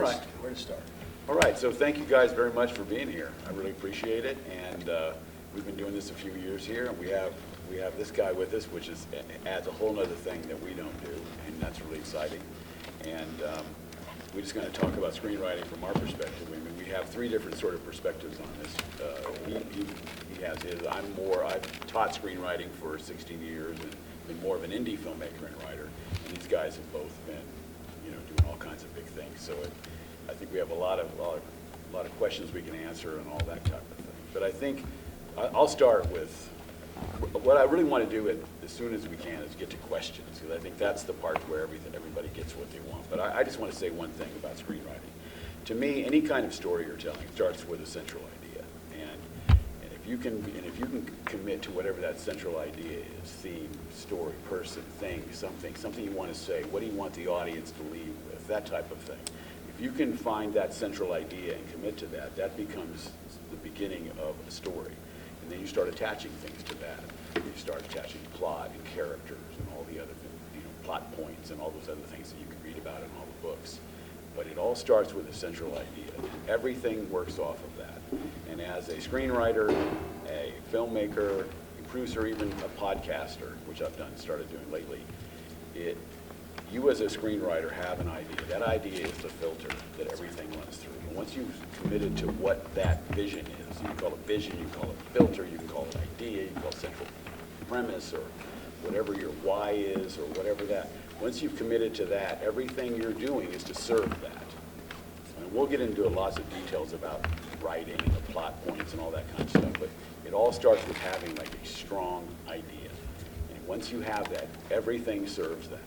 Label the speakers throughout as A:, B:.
A: where to start?
B: All right, so thank you guys very much for being here. I really appreciate it, and we've been doing this a few years here, and we have this guy with us, which adds a whole other thing that we don't do, and that's really exciting. And we're just going to talk about screenwriting from our perspective. I mean, we have three different sort of perspectives on this. He has his. I've taught screenwriting for 16 years and been more of an indie filmmaker and writer, and these guys have both been, doing all kinds of big things. So I think we have a lot of questions we can answer and all that type of thing. But I think I'll start with what I really want to do as soon as we can is get to questions, because I think that's the part where everybody gets what they want. But I just want to say one thing about screenwriting. To me, any kind of story you're telling starts with a central idea, and if you can commit to whatever that central idea is, theme, story, person, thing, something you want to say, what do you want the audience to leave with, that type of thing. If you can find that central idea and commit to that, that becomes the beginning of a story. And then you start attaching things to that. You start attaching plot and characters and all the other plot points and all those other things that you can read about in all the books. But it all starts with a central idea. Everything works off of that. And as a screenwriter, a filmmaker, a producer, even a podcaster, which I've started doing lately, you as a screenwriter have an idea. That idea is the filter that everything runs through. And once you've committed to what that vision is, you can call it vision, you can call it filter, you can call it idea, you can call it central premise, or whatever your why is, or whatever that. Once you've committed to that, everything you're doing is to serve that. And we'll get into lots of details about writing and the plot points and all that kind of stuff, but it all starts with having like a strong idea. And once you have that, everything serves that.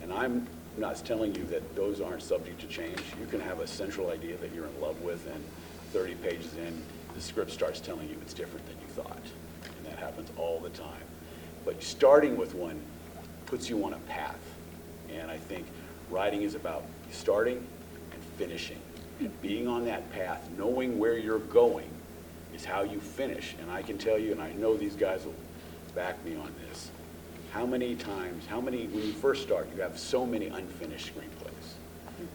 B: And I'm not telling you that those aren't subject to change. You can have a central idea that you're in love with, and 30 pages in, the script starts telling you it's different than you thought. And that happens all the time. But starting with one puts you on a path. And I think writing is about starting and finishing. And being on that path, knowing where you're going, is how you finish. And I can tell you, and I know these guys will back me on this, when you first start, you have so many unfinished screenplays.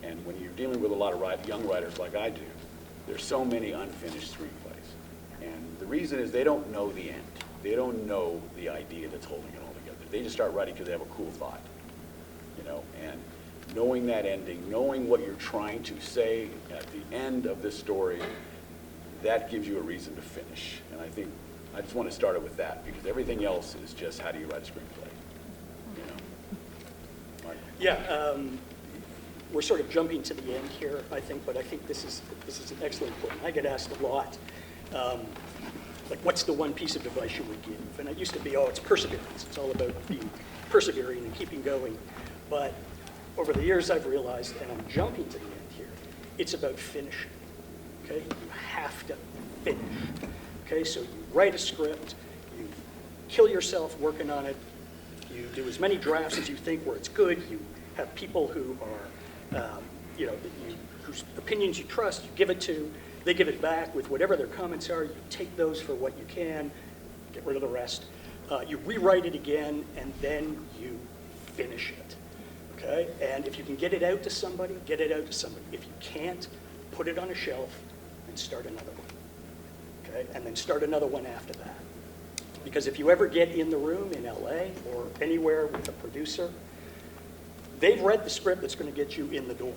B: And when you're dealing with a lot of young writers like I do, there's so many unfinished screenplays. And the reason is they don't know the end. They don't know the idea that's holding it all together. They just start writing because they have a cool thought, and knowing that ending, knowing what you're trying to say at the end of this story, that gives you a reason to finish. And I just want to start it with that, because everything else is just how do you write a screenplay, Mark?
C: Yeah, we're sort of jumping to the end here, I think, but I think this is an excellent point. I get asked a lot, like, what's the one piece of advice you would give? And it used to be, it's perseverance. It's all about being persevering and keeping going. But over the years, I've realized, and I'm jumping to the end here, it's about finishing. Okay, you have to finish. Okay, so you write a script, you kill yourself working on it, you do as many drafts as you think where it's good, you have people who are, whose opinions you trust, you give it to, they give it back with whatever their comments are, you take those for what you can, get rid of the rest, you rewrite it again, and then you finish it. Okay, and if you can get it out to somebody, get it out to somebody. If you can't, put it on a shelf and start another one. Okay? And then start another one after that. Because if you ever get in the room in LA or anywhere with a producer, they've read the script that's going to get you in the door.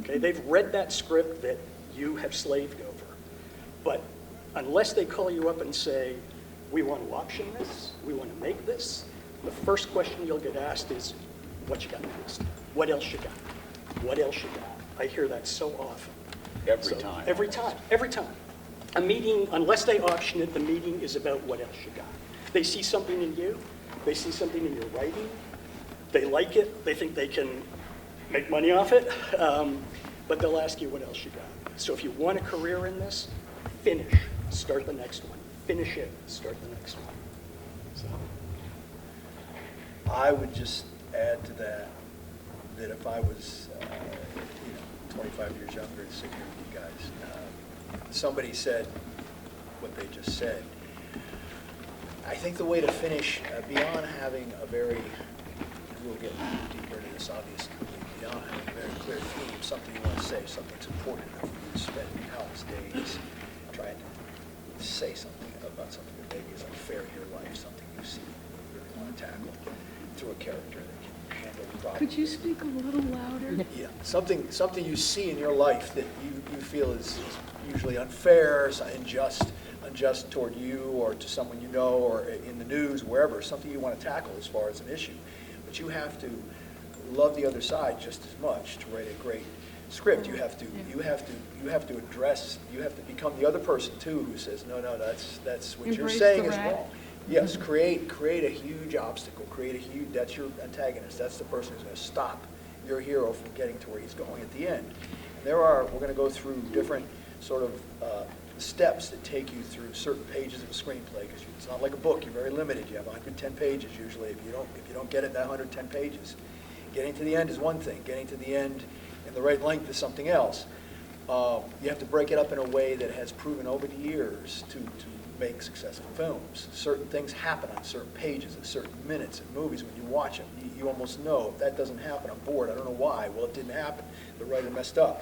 C: Okay? They've read that script that you have slaved over. But unless they call you up and say, we want to option this, we want to make this, the first question you'll get asked is, what you got next? What else you got? What else you got? I hear that so often. Every time. A meeting, unless they option it, the meeting is about what else you got. They see something in you. They see something in your writing. They like it. They think they can make money off it. But they'll ask you what else you got. So if you want a career in this, finish. Start the next one. Finish it. Start the next one. So.
A: I would just add to that if I was 25 years younger and sitting here with you guys, somebody said what they just said. I think the way to finish, beyond having a very, we'll get deeper into this obviously, on, a very clear theme, something you want to say, something that's important enough for you to spend countless days trying to say something about something that maybe is unfair in your life, something you see you really want to tackle through a character that can handle the problem.
D: Could you speak a little louder?
A: Yeah, something you see in your life that you feel is usually unfair, unjust toward you or to someone you know or in the news, wherever, something you want to tackle as far as an issue. But you have to love the other side just as much to write a great script. You have to address, you have to become the other person too who says, no, that's what you're
D: Embrace
A: saying
D: the
A: is
D: rat.
A: wrong. Yes, create a huge obstacle, that's your antagonist, that's the person who's going to stop your hero from getting to where he's going at the end. And we're going to go through different sort of steps that take you through certain pages of a screenplay, because it's not like a book, you're very limited, you have 110 pages usually. If you don't get it in that 110 pages, getting to the end is one thing, getting to the end in the right length is something else. You have to break it up in a way that has proven over the years to make successful films. Certain things happen on certain pages at certain minutes in movies. When you watch them, you almost know if that doesn't happen, I'm bored, I don't know why. Well, it didn't happen. The writer messed up.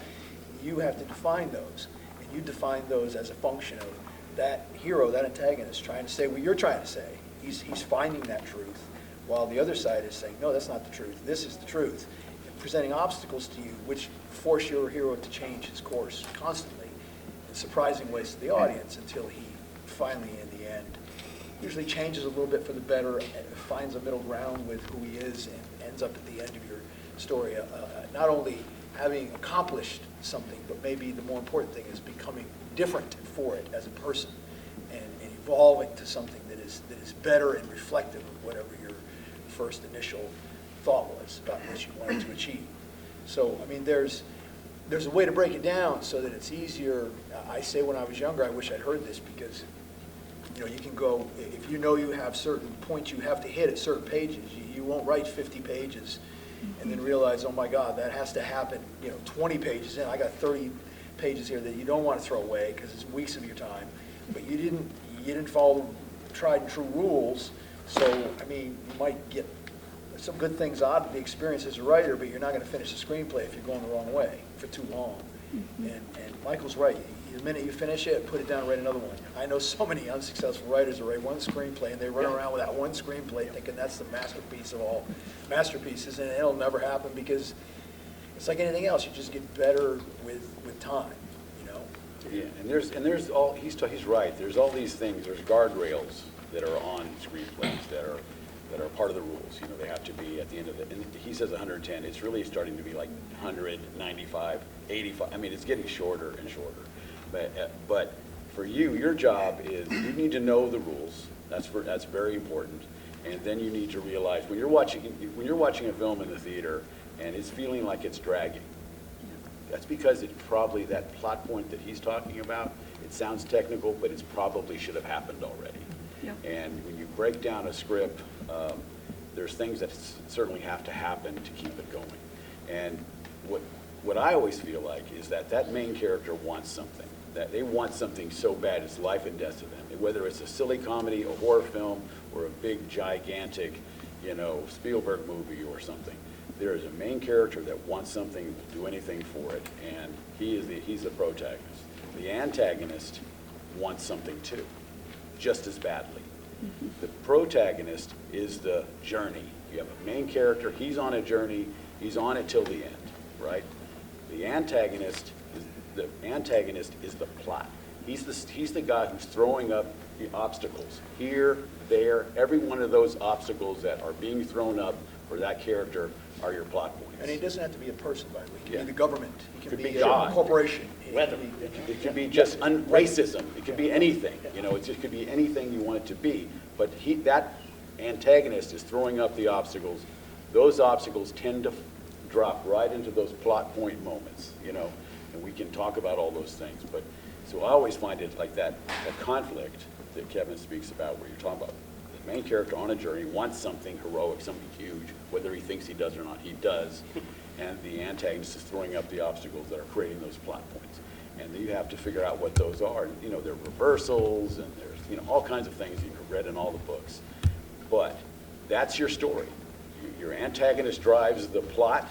A: You have to define those. And you define those as a function of that hero, that antagonist, trying to say what you're trying to say. He's finding that truth, while the other side is saying, no, that's not the truth. This is the truth. And presenting obstacles to you, which force your hero to change his course constantly in surprising ways to the audience until he finally, in the end, usually changes a little bit for the better and finds a middle ground with who he is and ends up at the end of your story not only having accomplished something, but maybe the more important thing is becoming different for it as a person and evolving to something that is better and reflective of whatever your first initial thought was about what you wanted to achieve. So, I mean, there's a way to break it down so that it's easier. I say when I was younger, I wish I'd heard this, because you can go, if you know you have certain points you have to hit at certain pages, you won't write 50 pages and then realize, oh my God, that has to happen 20 pages in. I got 30 pages here that you don't want to throw away because it's weeks of your time, but you didn't follow the tried and true rules. So, I mean, you might get some good things out of the experience as a writer, but you're not going to finish the screenplay if you're going the wrong way for too long. And Michael's right. The minute you finish it, put it down, write another one. I know so many unsuccessful writers who write one screenplay and they run around with that one screenplay thinking that's the masterpiece of all masterpieces, and it'll never happen because it's like anything else. You just get better with time,
B: Yeah, and there's all, he's right. There's all these things, there's guardrails that are on screenplays that are part of the rules. They have to be at the end of it. And he says 110. It's really starting to be like 100, 95, 85. I mean, it's getting shorter and shorter. But for you, your job is you need to know the rules. That's very important. And then you need to realize when you're watching a film in the theater and it's feeling like it's dragging, that's because it's probably that plot point that he's talking about. It sounds technical, but it's probably should have happened already.
D: Yep.
B: And when you break down a script, there's things that certainly have to happen to keep it going. And what I always feel like is that main character wants something. That they want something so bad, it's life and death to them. Whether it's a silly comedy, a horror film, or a big, gigantic, Spielberg movie or something. There is a main character that wants something, will do anything for it, and he's the protagonist. The antagonist wants something too, just as badly. The protagonist is the journey. You have a main character, he's on a journey, he's on it till the end, right? The antagonist is the plot. He's the guy who's throwing up the obstacles here, there. Every one of those obstacles that are being thrown up for that character are your plot points.
A: And he doesn't have to be a person, by the way. He can
B: Yeah.
A: be the government. He
B: Could
A: can
B: be
A: be
B: God.
A: a corporation.
C: Weather.
B: It could be just racism. It could be anything. It could be anything you want it to be. But that antagonist is throwing up the obstacles. Those obstacles tend to drop right into those plot point moments, and we can talk about all those things. But so I always find it like that conflict that Kevin speaks about, where you're talking about the main character on a journey wants something heroic, something huge, whether he thinks he does or not, he does. And the antagonist is throwing up the obstacles that are creating those plot points. And then you have to figure out what those are. There are reversals, and there's all kinds of things you've read in all the books. But that's your story. Your antagonist drives the plot,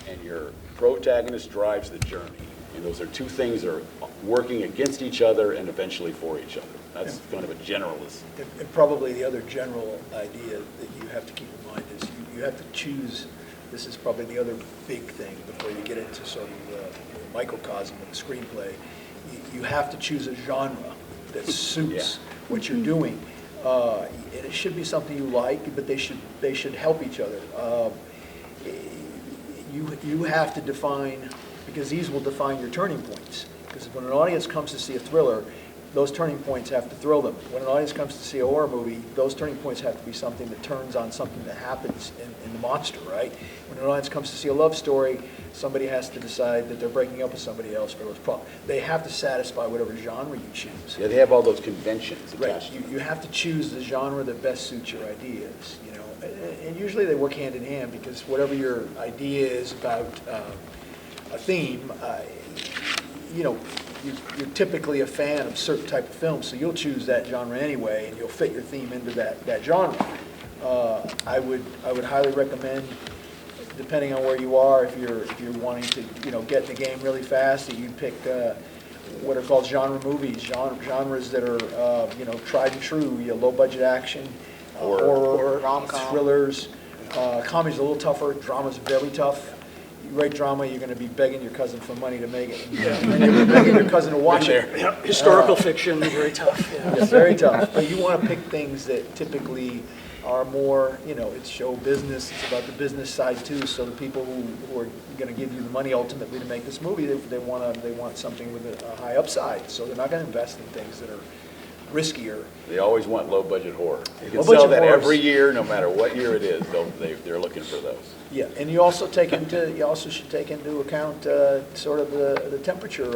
B: and your protagonist drives the journey. And those are two things that are working against each other and eventually for each other. That's kind of a generalist.
A: And probably the other general idea that you have to keep in mind is you have to choose, this is probably the other big thing before you get into sort of the microcosm of the screenplay. You have to choose a genre that suits what you're doing. And it should be something you like, but they should help each other. You have to define, because these will define your turning points. Because when an audience comes to see a thriller, those turning points have to thrill them. When an audience comes to see a horror movie, those turning points have to be something that turns on something that happens in the monster, right? When an audience comes to see a love story, somebody has to decide that they're breaking up with somebody else for those problems. They have to satisfy whatever genre you choose.
B: Yeah, they have all those conventions
A: Right.
B: attached.
A: You have to choose the genre that best suits your ideas, you know. And usually they work hand in hand, because whatever your idea is about a theme, you know, you're typically a fan of certain type of films, so you'll choose that genre anyway, and you'll fit your theme into that genre. I would highly recommend, depending on where you are, if you're wanting to, you know, get in the game really fast, that you pick what are called genre movies, genres that are you know, tried and true. You know, low budget action, horror,
E: rom-com,
A: thrillers. Comedy's a little tougher. Drama's very tough. You write drama, you're going to be begging your cousin for money to make it, and you're begging your cousin to watch it.
C: Historical fiction, very tough. Yeah.
A: It's very tough, but you want to pick things that typically are more, you know, it's show business, it's about the business side too, so the people who are going to give you the money ultimately to make this movie, they want something with a high upside, so they're not going to invest in things that are riskier.
B: They always want low-budget horror. You can
A: Low-budget
B: sell that
A: horrors.
B: every year, no matter what year it is. They're looking for those.
A: Yeah, and you also should take into account sort of the temperature.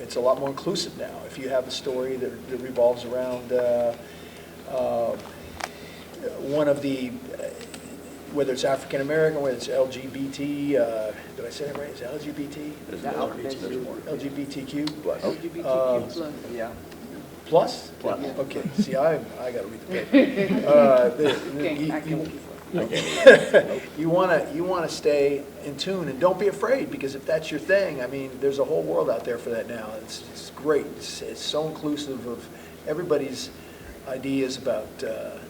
A: It's a lot more inclusive now. If you have a story that revolves around one of the, whether it's African American, whether it's LGBT, did I say that right? Is it LGBT?
B: There's
E: Yeah,
B: more.
E: LGBT.
B: There's more.
A: LGBTQ
B: Plus.
E: LGBTQ+, yeah.
A: plus?
B: Plus.
A: Okay, see, I got to read the paper.
E: I can't keep up.
A: You want to stay in tune, and don't be afraid, because if that's your thing, I mean, there's a whole world out there for that now. It's great. It's so inclusive of everybody's ideas about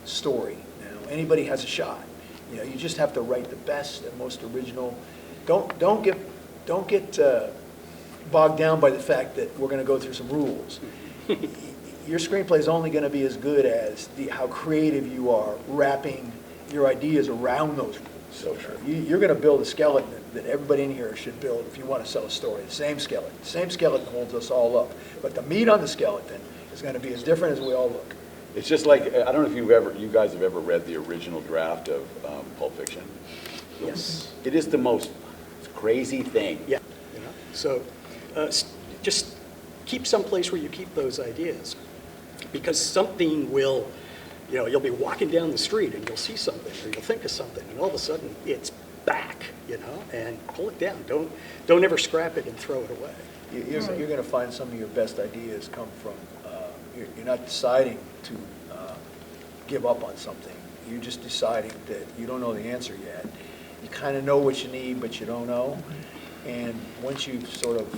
A: story. Now, anybody has a shot. You know, you just have to write the best and most original. Don't get bogged down by the fact that we're going to go through some rules. Your screenplay is only going to be as good as how creative you are wrapping your ideas around those rules.
B: So true.
A: You're going to build a skeleton that everybody in here should build if you want to sell a story. The same skeleton. The same skeleton holds us all up. But the meat on the skeleton is going to be as different as we all look.
B: It's just like, I don't know if you guys have ever read the original draft of Pulp Fiction.
C: Yes.
B: It is the most crazy thing.
C: Yeah. You know? So just keep someplace where you keep those ideas, because something will, you know, you'll be walking down the street and you'll see something or you'll think of something, and all of a sudden it's back, you know, and pull it down. Don't ever scrap it and throw it away.
A: You're going to find some of your best ideas come from, you're not deciding to give up on something. You're just deciding that you don't know the answer yet. You kind of know what you need, but you don't know. And once you sort of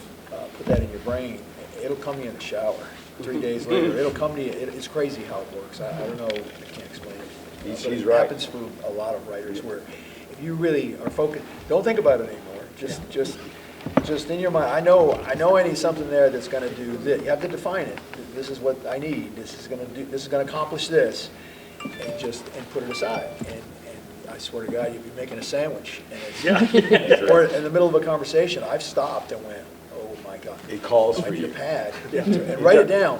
A: put that in your brain, it'll come to you in the shower. 3 days later, it'll come to you. It's crazy how it works. I don't know. I can't explain it.
B: He's
A: But it
B: right.
A: happens for a lot of writers where if you really are focused, don't think about it anymore. Just in your mind. I know I need something there that's going to do this. You have to define it. This is what I need. This is going to accomplish this, and put it aside. And I swear to God, you'd be making a sandwich, or in the middle of a conversation, I've stopped and went, oh my God.
B: It calls
A: I
B: for
A: need a
B: you.
A: pad, and write it down,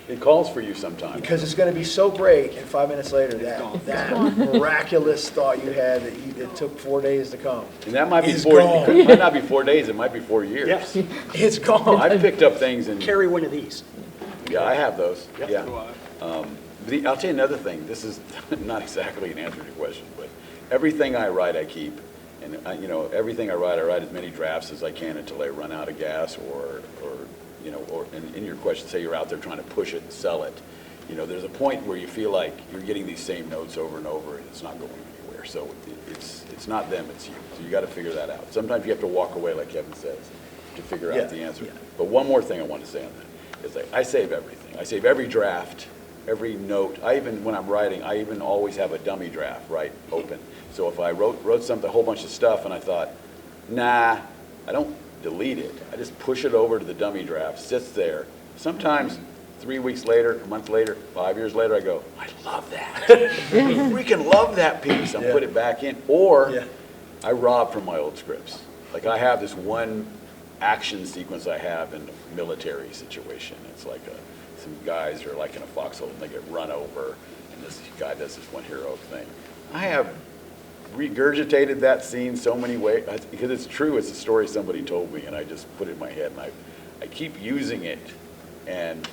B: It calls for you sometimes.
A: because it's going to be so great, and 5 minutes later, that miraculous thought you had that it took 4 days to come.
B: And that might be
A: is
B: 4,
A: gone.
B: it might not be 4 days, it might be 4 years.
C: Yes.
A: It's gone.
B: I've picked up things and,
C: Carry one of these.
B: yeah, I have those,
C: Yep.
B: yeah. I'll tell you another thing, this is not exactly an answer to your question, but everything I write, I keep. And, everything I write as many drafts as I can until I run out of gas or in your question, say you're out there trying to push it and sell it. You know, there's a point where you feel like you're getting these same notes over and over and it's not going anywhere. there. So it's not them, it's you. So you got to figure that out. Sometimes you have to walk away, like Kevin says, to figure
A: Yeah,
B: out the answer.
A: yeah.
B: But one more thing I want to say on that is I save everything. I save every draft, every note. When I'm writing, I even always have a dummy draft, right, open. So if I wrote something, a whole bunch of stuff, and I thought, nah, I don't delete it. I just push it over to the dummy draft, sits there. Sometimes 3 weeks later, a month later, 5 years later, I go, I love that. I freaking love that piece. I
A: Yeah.
B: put it back in. Or
A: Yeah.
B: I rob from my old scripts. Like I have this one action sequence I have in a military situation. It's like some guys are like in a foxhole and they get run over, and this guy does this one heroic thing. I have regurgitated that scene so many ways because it's true. It's a story somebody told me, and I just put it in my head, and I keep using it, and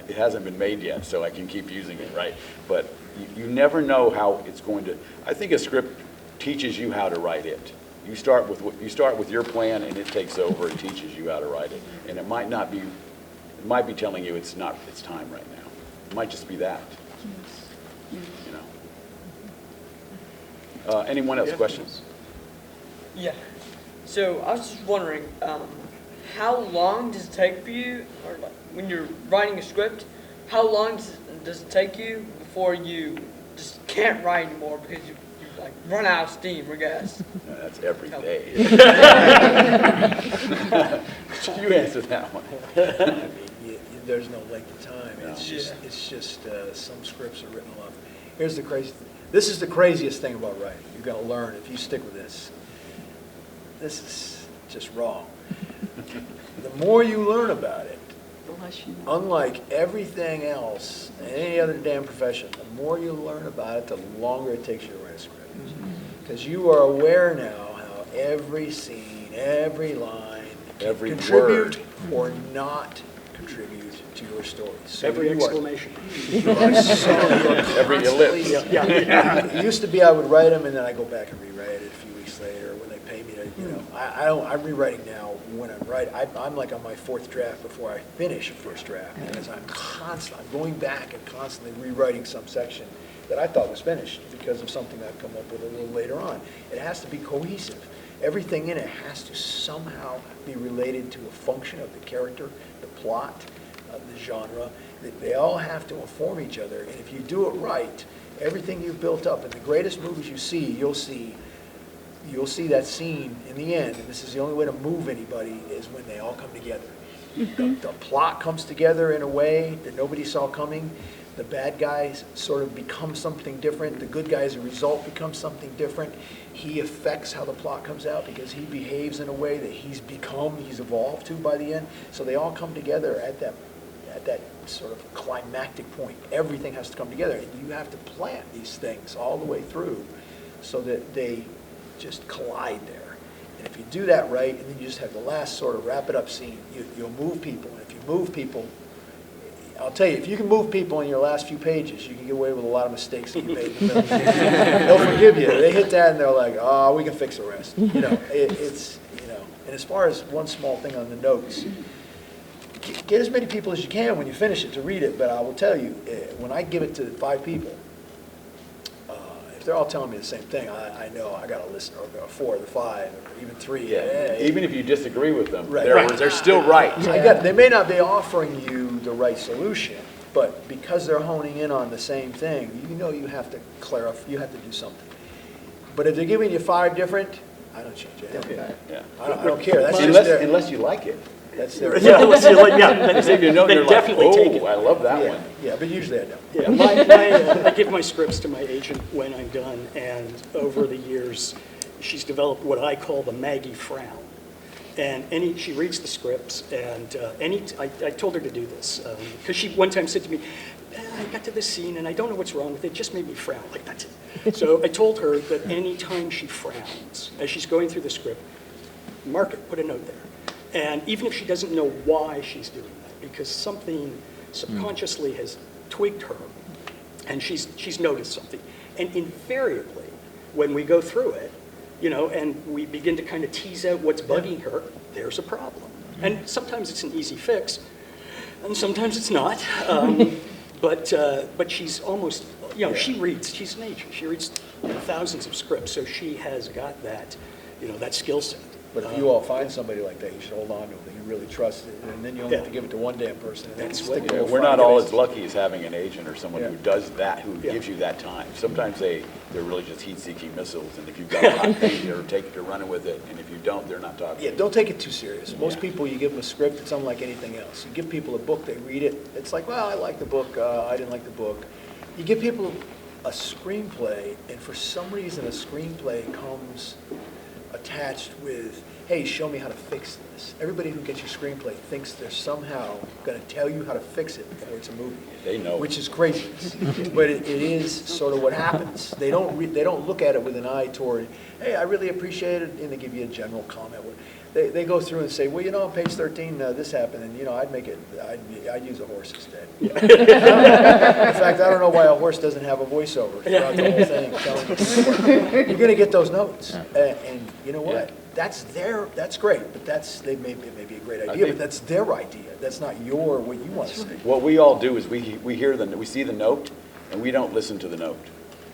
B: it hasn't been made yet, so I can keep using it, right? But you never know how it's going to. I think a script teaches you how to write it. You start with your plan, and it takes over and teaches you how to write it. And it might not be. It might be telling you it's time right now. It might just be that. You know. Anyone else? Questions?
F: Yeah. So I was just wondering, how long does it take for you, or like when you're writing a script, how long does it take you before you just can't write anymore because you like run out of steam, I guess?
B: That's every day. You answer that one.
A: I mean, there's no length of time.
B: No.
A: It's just some scripts are written a lot. Here's the crazy. This is the craziest thing about writing. You're going to learn if you stick with this. This is just wrong. The more you learn about it,
D: The less you know.
A: unlike everything else in any other damn profession, the more you learn about it, the longer it takes you to write a script. Because you are aware now how every scene, every line can
B: Every
A: contribute or not contribute to your story. So
C: Every
A: you are-
C: exclamation.
A: you are
B: Every ellipse.
A: It used to be I would write them and then I go back and rewrite it a few weeks later when they pay me to, you know. I'm rewriting now when I'm writing. I'm like on my fourth draft before I finish a first draft because I'm going back and constantly rewriting some section that I thought was finished because of something I've come up with a little later on. It has to be cohesive. Everything in it has to somehow be related to a function of the character, the plot, the genre. They all have to inform each other, and if you do it right, everything you've built up, in the greatest movies you see, you'll see that scene in the end, and this is the only way to move anybody, is when they all come together. The plot comes together in a way that nobody saw coming. The bad guys sort of become something different. The good guy, as a result, becomes something different. He affects how the plot comes out because he behaves in a way that he's evolved to by the end. So they all come together at that sort of climactic point. Everything has to come together, and you have to plant these things all the way through so that they just collide there. And if you do that right, and then you just have the last sort of wrap it up scene, you'll move people. And if you move people, I'll tell you, if you can move people in your last few pages, you can get away with a lot of mistakes that you made in the middle. They'll forgive you. They hit that and they're like, oh, we can fix the rest. You know, it's, you know. And as far as one small thing on the notes, get as many people as you can when you finish it to read it. But I will tell you, when I give it to 5 people, if they're all telling me the same thing, I know I got to listen, or 4 or 5, or even 3.
B: Yeah. Even if you disagree with them,
A: Right.
B: they're still right.
A: They may not be offering you the right solution, but because they're honing in on the same thing, you know you have to clarify, you have to do something. But if they're giving you 5 different, I don't change anything.
B: Yeah.
A: I don't care. That's just their,
B: Unless you like it.
A: that's their.
C: Yeah, let's see, like, yeah,
B: If you know,
C: then
B: you're like,
C: definitely take it.
B: oh, I love that
A: Yeah,
B: one.
A: yeah, but usually I don't.
C: Yeah, I give my scripts to my agent when I'm done, and over the years, she's developed what I call the Maggie frown. And she reads the scripts, and I told her to do this, because she one time said to me, I got to this scene, and I don't know what's wrong with it, just made me frown, like that's it. So I told her that any time she frowns, as she's going through the script, mark it, put a note there. And even if she doesn't know why she's doing that, because something subconsciously has tweaked her, and she's noticed something. And invariably, when we go through it, you know, and we begin to kind of tease out what's bugging her, there's a problem. And sometimes it's an easy fix, and sometimes it's not. But she's almost you know, she reads, she's an agent, she reads thousands of scripts, so she has got that, you know, that skill set.
A: But if you all find somebody like that, you should hold on to it, that you really trust it, and then you only have to
C: Yeah.
A: give it to one damn person. And
C: That's
A: then
C: what-
A: stick
B: Yeah,
A: it with
B: we're not
A: five
B: all
A: guys.
B: as lucky as having an agent or someone who
A: Yeah.
B: does that, who
C: Yeah.
B: gives you that time. Sometimes they're really just heat-seeking missiles, and if you've got a hot page, they're running with it, and if you don't, they're not talking.
A: Yeah, don't take it too serious. Most
B: Yeah.
A: people, you give them a script, it's unlike anything else. You give people a book, they read it, it's like, well, I like the book, I didn't like the book. You give people a screenplay, and for some reason, a screenplay comes attached with, hey, show me how to fix this. Everybody who gets your screenplay thinks they're somehow going to tell you how to fix it before it's a movie.
B: They know.
A: Which is craziness. But it is sort of what happens. They don't look at it with an eye toward, hey, I really appreciate it, and they give you a general comment. They go through and say, well, you know, on page 13, this happened, and, you know, I'd use a horse instead. In fact, I don't know why a horse doesn't have a voiceover throughout the whole thing telling you. You're going to get those notes. And you know what? That's great, but it may be a great idea, but that's their idea. That's not what you want to say.
B: What we all do is we see the note, and we don't listen to the note.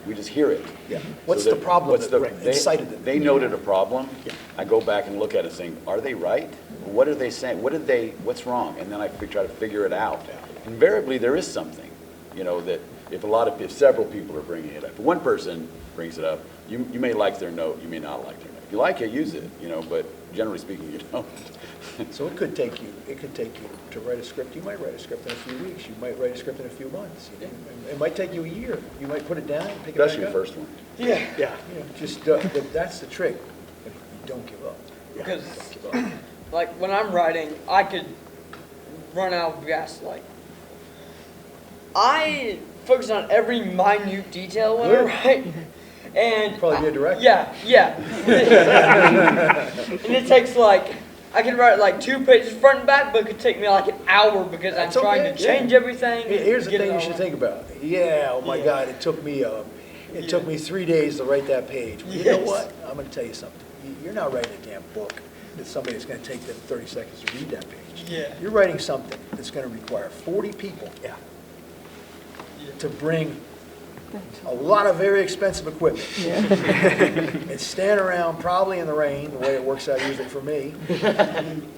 B: We just hear it.
A: Yeah.
B: So
A: What's the
B: that-
A: problem
B: what's
A: that
B: the-
A: incited them?
B: They noted a problem. I go back and look at it saying, are they right? What are they saying? What's wrong? And then I try to figure it out. Invariably, there is something, you know, that if several people are bringing it up, if one person brings it up, you may like their note, you may not like their note. If you like it, use it, you know, but generally speaking, you don't.
A: So it could take you to write a script. You might write a script in a few weeks. You might write a script in a few months. It might take you a year. You might put it down and pick it back up.
B: Especially the first one.
C: Yeah.
A: You know, just, that's the trick. But you don't give up.
F: Because, like, when I'm writing, I could run out of gas. Like, I focus on every minute detail when I write. And
A: Probably be a director.
F: Yeah. And it takes like, I can write like 2 pages front and back, but it could take me like an hour because I'm
A: That's
F: trying
A: okay,
F: to change everything.
A: Here's the
F: get it
A: thing you
F: all
A: should
F: right.
A: think about. Yeah, oh my
F: Yeah.
A: God, it took me 3 days to write that page. Well, you know
F: Yes.
A: what? I'm going to tell you something. You're not writing a damn book that somebody's going to take them 30 seconds to read that page.
F: Yeah.
A: You're writing something that's going to require 40 people to bring a lot of very expensive equipment. And stand around probably in the rain, the way it works out usually for me,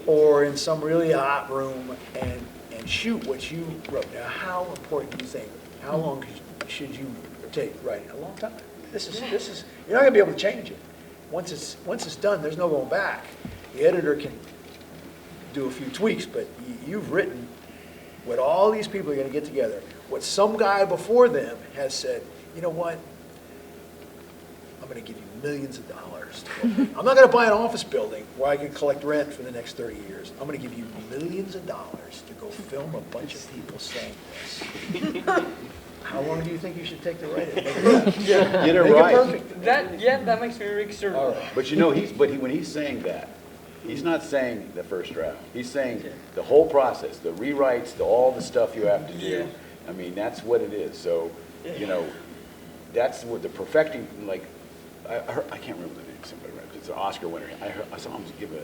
A: or in some really hot room and shoot what you wrote. Now, how important do you think, how long should you take writing? A long time. This is, you're not gonna be able to change it. Once it's done, there's no going back. The editor can do a few tweaks, but you've written what all these people are gonna get together, what some guy before them has said, you know what? I'm going to give you millions of dollars. I'm not going to buy an office building where I can collect rent for the next 30 years. I'm going to give you millions of dollars to go film a bunch of people saying this. How long do you think you should take to write it? Make
B: Get it
A: Make
B: right.
A: it perfect.
F: That makes me really concerned.
A: All right.
B: But you know, when he's saying that, he's not saying the first draft. He's saying the whole process, the rewrites, all the stuff you have to do.
F: Yeah.
B: I mean, that's what it is. So, you know, that's what the perfecting, like, I can't remember the name of somebody, right? It's an Oscar winner. I saw him give a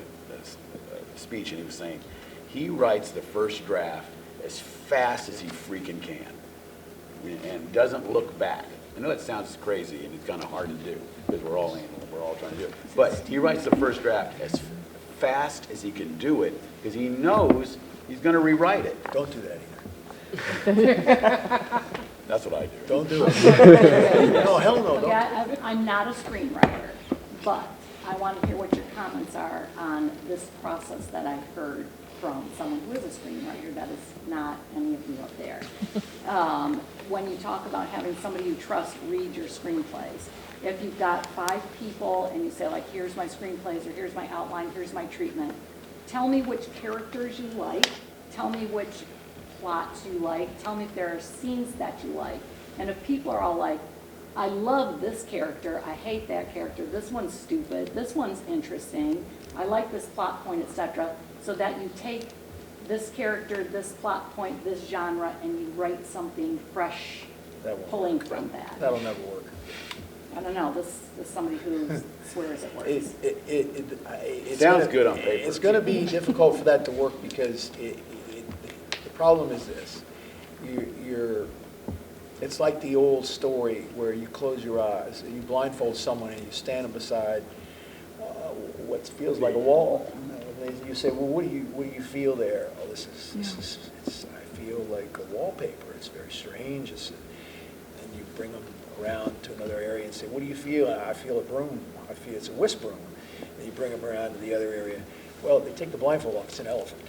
B: speech, and he was saying, he writes the first draft as fast as he freaking can and doesn't look back. I know that sounds crazy, and it's kind of hard to do, because we're all animal, we're all trying to do it. But he writes the first draft as fast as he can do it, because he knows he's going to rewrite it.
A: Don't do that either.
B: That's what I do.
A: Don't do it. No, hell no, don't.
D: Yeah, I'm not a screenwriter, but I want to hear what your comments are on this process that I've heard from someone who is a screenwriter that is not any of you up there. When you talk about having somebody you trust read your screenplays, if you've got 5 people and you say, like, here's my screenplays, or here's my outline, here's my treatment, tell me which characters you like, tell me which plots you like, tell me if there are scenes that you like. And if people are all like, I love this character, I hate that character, this one's stupid, this one's interesting, I like this plot point, etc., so that you take this character, this plot point, this genre, and you write something fresh,
A: That won't
D: pulling
A: work.
D: from that.
A: That'll never work.
D: I don't know, this is somebody who swears it works.
A: It's
B: Sounds
A: gonna-
B: good on paper.
A: It's going to be difficult for that to work because the problem is this. It's like the old story where you close your eyes, you blindfold someone and you stand them beside what feels like a wall. You say, well, what do you feel there? Oh, I feel like a wallpaper. It's very strange. And you bring them around to another area and say, what do you feel? I feel a broom. I feel it's a whisk broom. And you bring them around to the other area. Well, they take the blindfold off. It's an elephant.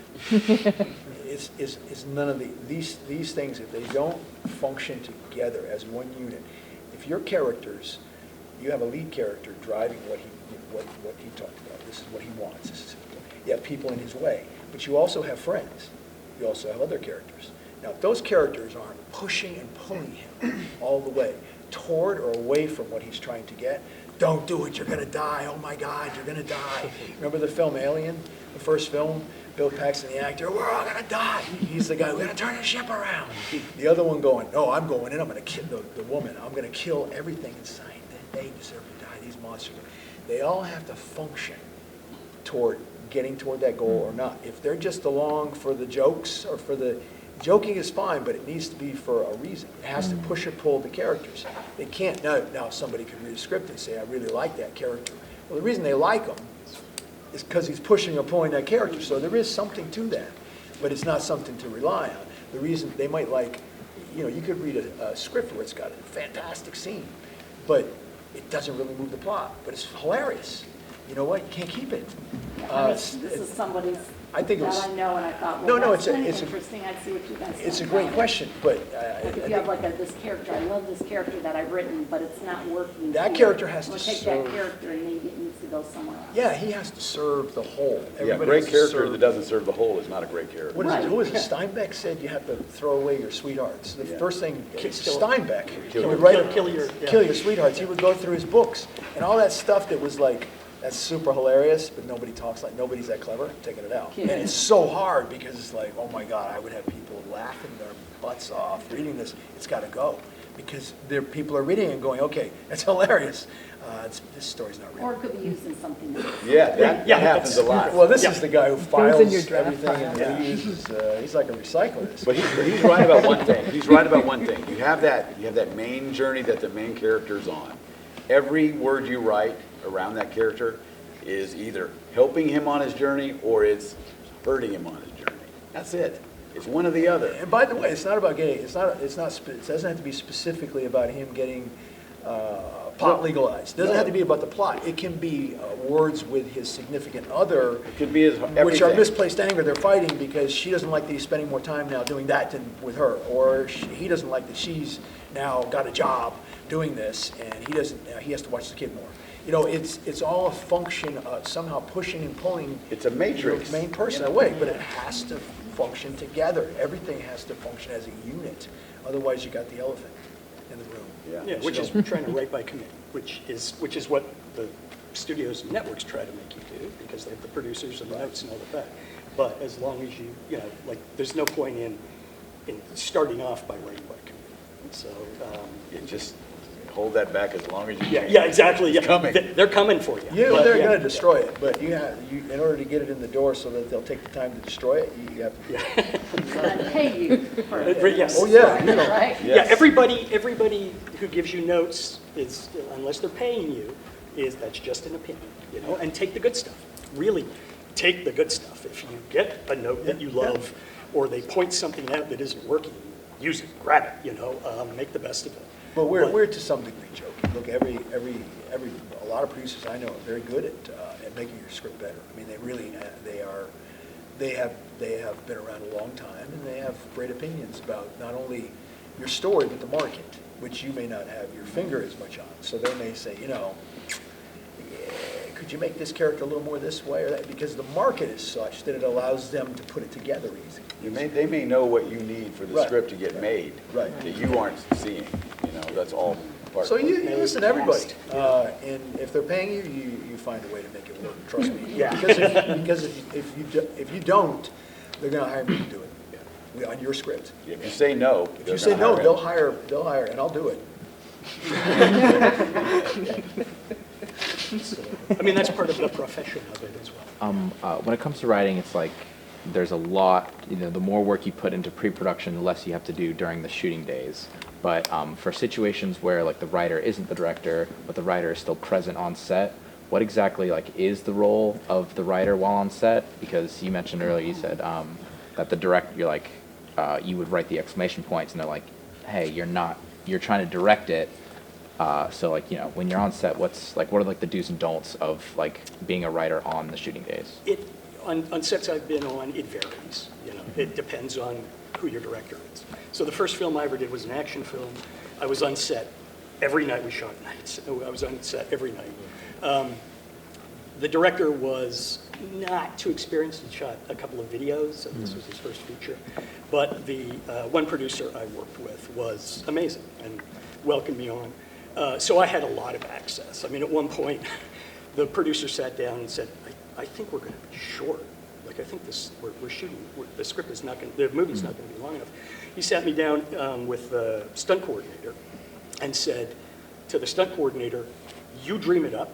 A: It's none of these things, if they don't function together as one unit. If your characters, you have a lead character driving what he talked about. This is what he wants. You have people in his way, but you also have friends. You also have other characters. Now, if those characters aren't pushing and pulling him all the way toward or away from what he's trying to get, don't do it, you're going to die. Oh my God, you're going to die. Remember the film Alien, the first film? Bill Paxton, the actor, we're all going to die. He's the guy, we're going to turn the ship around. The other one going, no, I'm going in, I'm going to kill the woman. I'm going to kill everything inside. They deserve to die, these monsters. They all have to function toward getting toward that goal or not. If they're just along for the jokes or for the, joking is fine, but it needs to be for a reason. It has to push or pull the characters. They can't, now somebody could read a script and say, I really like that character. Well, the reason they like him is because he's pushing or pulling that character. So there is something to that, but it's not something to rely on. The reason they might like, you could read a script where it's got a fantastic scene, but it doesn't really move the plot, but it's hilarious. You know what? You can't keep it.
D: This is somebody's
A: I think it was,
D: that I know, and I thought,
A: no,
D: well,
A: no,
D: that's kind of
A: it's
D: interesting. I'd see what you guys think.
A: it's a great
D: about it.
A: question, but
D: Like if you have like this character, I love this character that I've written, but it's not working.
A: That
D: here.
A: character has
D: We'll
A: to
D: take
A: serve-
D: that character and maybe it needs to go somewhere else.
A: yeah, he has to serve the whole.
B: Yeah,
A: Everybody
B: great
A: has to
B: character
A: serve-
B: that doesn't serve the whole is not a great character.
A: What is
D: Right.
A: it? Who is it? Steinbeck said you have to throw away your sweethearts. The
B: Yeah.
A: first thing,
C: Kill-
A: Steinbeck,
B: Kill-
A: he would write,
C: kill your- yeah.
A: kill your sweethearts. He would go through his books and all that stuff that was like, that's super hilarious, but nobody talks like, nobody's that clever, taking it out.
D: Yeah.
A: And it's so hard because it's like, oh my God, I would have people laughing their butts off reading this. It's got to go because people are reading and going, okay, that's hilarious. This story's not real.
D: Or it could be used in something else.
B: Yeah, that
C: Yeah,
B: happens a lot.
A: Well, this is the guy who files
E: in your draft
A: everything and
C: file.
A: reuses, he's like a recyclist.
B: But he's right about one thing. He's right about one thing. You have that main journey that the main character's on. Every word you write around that character is either helping him on his journey or it's hurting him on his journey. That's it. It's one or the other.
A: And by the way, it's not about getting, it doesn't have to be specifically about him getting pot legalized. It doesn't have to be about the plot. It can be words with his significant other,
B: It could be his everything.
A: which are misplaced anger. They're fighting because she doesn't like that he's spending more time now doing that than with her, or he doesn't like that she's now got a job doing this, and he has to watch the kid more. It's all a function of somehow pushing and pulling.
B: It's a matrix.
A: The main person away, but it has to function together. Everything has to function as a unit. Otherwise, you got the elephant in the room.
C: Yeah, which is trying to write by committee, which is what the studios and networks try to make you do, because they have the producers and the notes and all of that. But as long as there's no point in starting off by writing by committee. So,
B: You just hold that back as long as you can.
C: yeah, exactly.
B: It's
C: Yeah,
B: coming.
C: They're coming for you.
A: They're
C: But,
A: going to destroy it, but in order to get it in the door so that they'll take the time to destroy it, you have to.
D: And pay you for it.
C: Yes.
A: Oh, yeah.
D: Right?
B: Yes.
C: Yeah, everybody who gives you notes is, unless they're paying you, that's just an opinion, and take the good stuff. Really, take the good stuff. If you get a note that you love, or they point something out that isn't working, use it, grab it, make the best of it.
A: But we're to some degree joking. Look, a lot of producers I know are very good at making your script better. I mean, they really, they have been around a long time, and they have great opinions about not only your story, but the market, which you may not have your finger as much on. So they may say, could you make this character a little more this way or that? Because the market is such that it allows them to put it together easy.
B: They may know what you need for the
A: Right.
B: script to get made.
A: Right.
B: That you aren't seeing. That's all part
A: So
B: of it.
A: you listen to everybody, and if they're paying you, you find a way to make it work, trust me.
C: Yeah.
A: Because if you don't, they're gonna hire me to do it, on your script.
B: If you say no,
A: If you say no, they'll hire, and I'll do it.
C: So, I mean, that's part of the profession of it as well.
E: When it comes to writing, it's like there's a lot, the more work you put into pre-production, the less you have to do during the shooting days. But for situations where like the writer isn't the director, but the writer is still present on set, what exactly like is the role of the writer while on set? Because you mentioned earlier, you said that the director, you're like, you would write the exclamation points, and they're like, hey, you're trying to direct it. So like, when you're on set, what are like the do's and don'ts of like being a writer on the shooting days?
C: On sets I've been on, it varies. It depends on who your director is. So the first film I ever did was an action film. I was on set every night. We shot nights. I was on set every night. The director was not too experienced. He shot a couple of videos, so this was his first feature. But the one producer I worked with was amazing and welcomed me on. So I had a lot of access. I mean, at one point, the producer sat down and said, I think we're going to be short. Like, I think we're shooting, the script is not going to, the movie's not going to be long enough. He sat me down with the stunt coordinator and said to the stunt coordinator, you dream it up.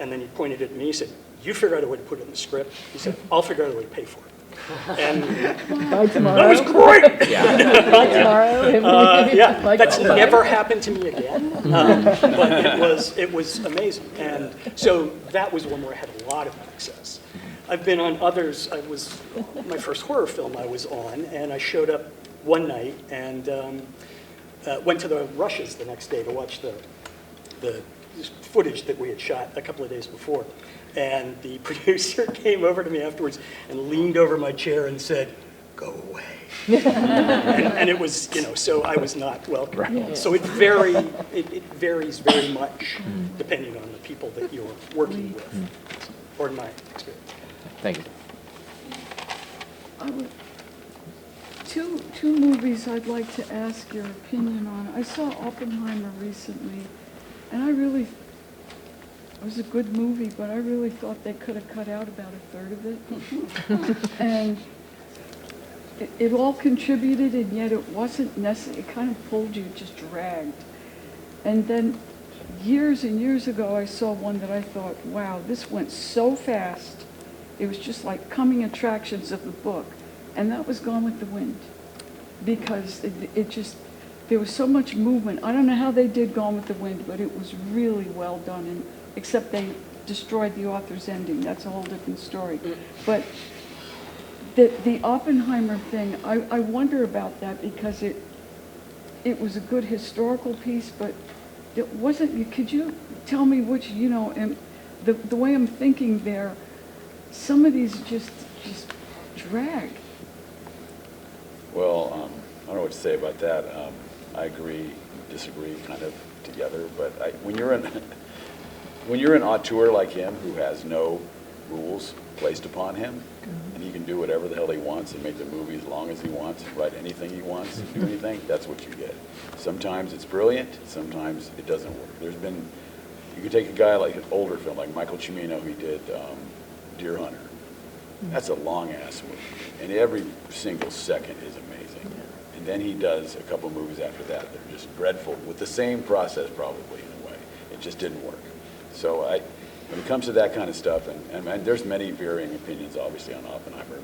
C: And then he pointed at me, he said, you figure out a way to put it in the script. He said, I'll figure out a way to pay for it. And
G: By tomorrow.
C: that was great.
G: By tomorrow.
C: Yeah,
G: Like,
C: that's
G: oh,
C: never happened to me again, but it was amazing. And so that was one where I had a lot of access. I've been on others. My first horror film I was on, and I showed up one night and went to the rushes the next day to watch the footage that we had shot a couple of days before. And the producer came over to me afterwards and leaned over my chair and said, go away. and it was, so I was not welcome.
G: Right.
C: So it varies very much depending on the people that you're working with, or in my experience.
E: Thank you.
G: Two movies I'd like to ask your opinion on. I saw Oppenheimer recently, and it was a good movie, but I really thought they could have cut out about a third of it. And it all contributed, and yet it wasn't necessary. It kind of pulled you, just dragged. And then years and years ago, I saw one that I thought, wow, this went so fast. It was just like coming attractions of the book. And that was Gone with the Wind. Because there was so much movement. I don't know how they did Gone with the Wind, but it was really well done. And except they destroyed the author's ending. That's a whole different story. But the Oppenheimer thing, I wonder about that because it was a good historical piece, but it wasn't. Could you tell me which, and the way I'm thinking there, some of these just drag.
B: Well, I don't know what to say about that. I agree, disagree kind of together, but when you're an auteur like him who has no rules placed upon him, and he can do whatever the hell he wants and make the movie as long as he wants, write anything he wants, do anything, that's what you get. Sometimes it's brilliant, sometimes it doesn't work. You could take a guy like an older film, like Michael Cimino, who did Deer Hunter. That's a long-ass movie, and every single second is amazing. And then he does a couple movies after that that are just dreadful, with the same process probably in a way. It just didn't work. So when it comes to that kind of stuff, and there's many varying opinions, obviously, on Oppenheimer.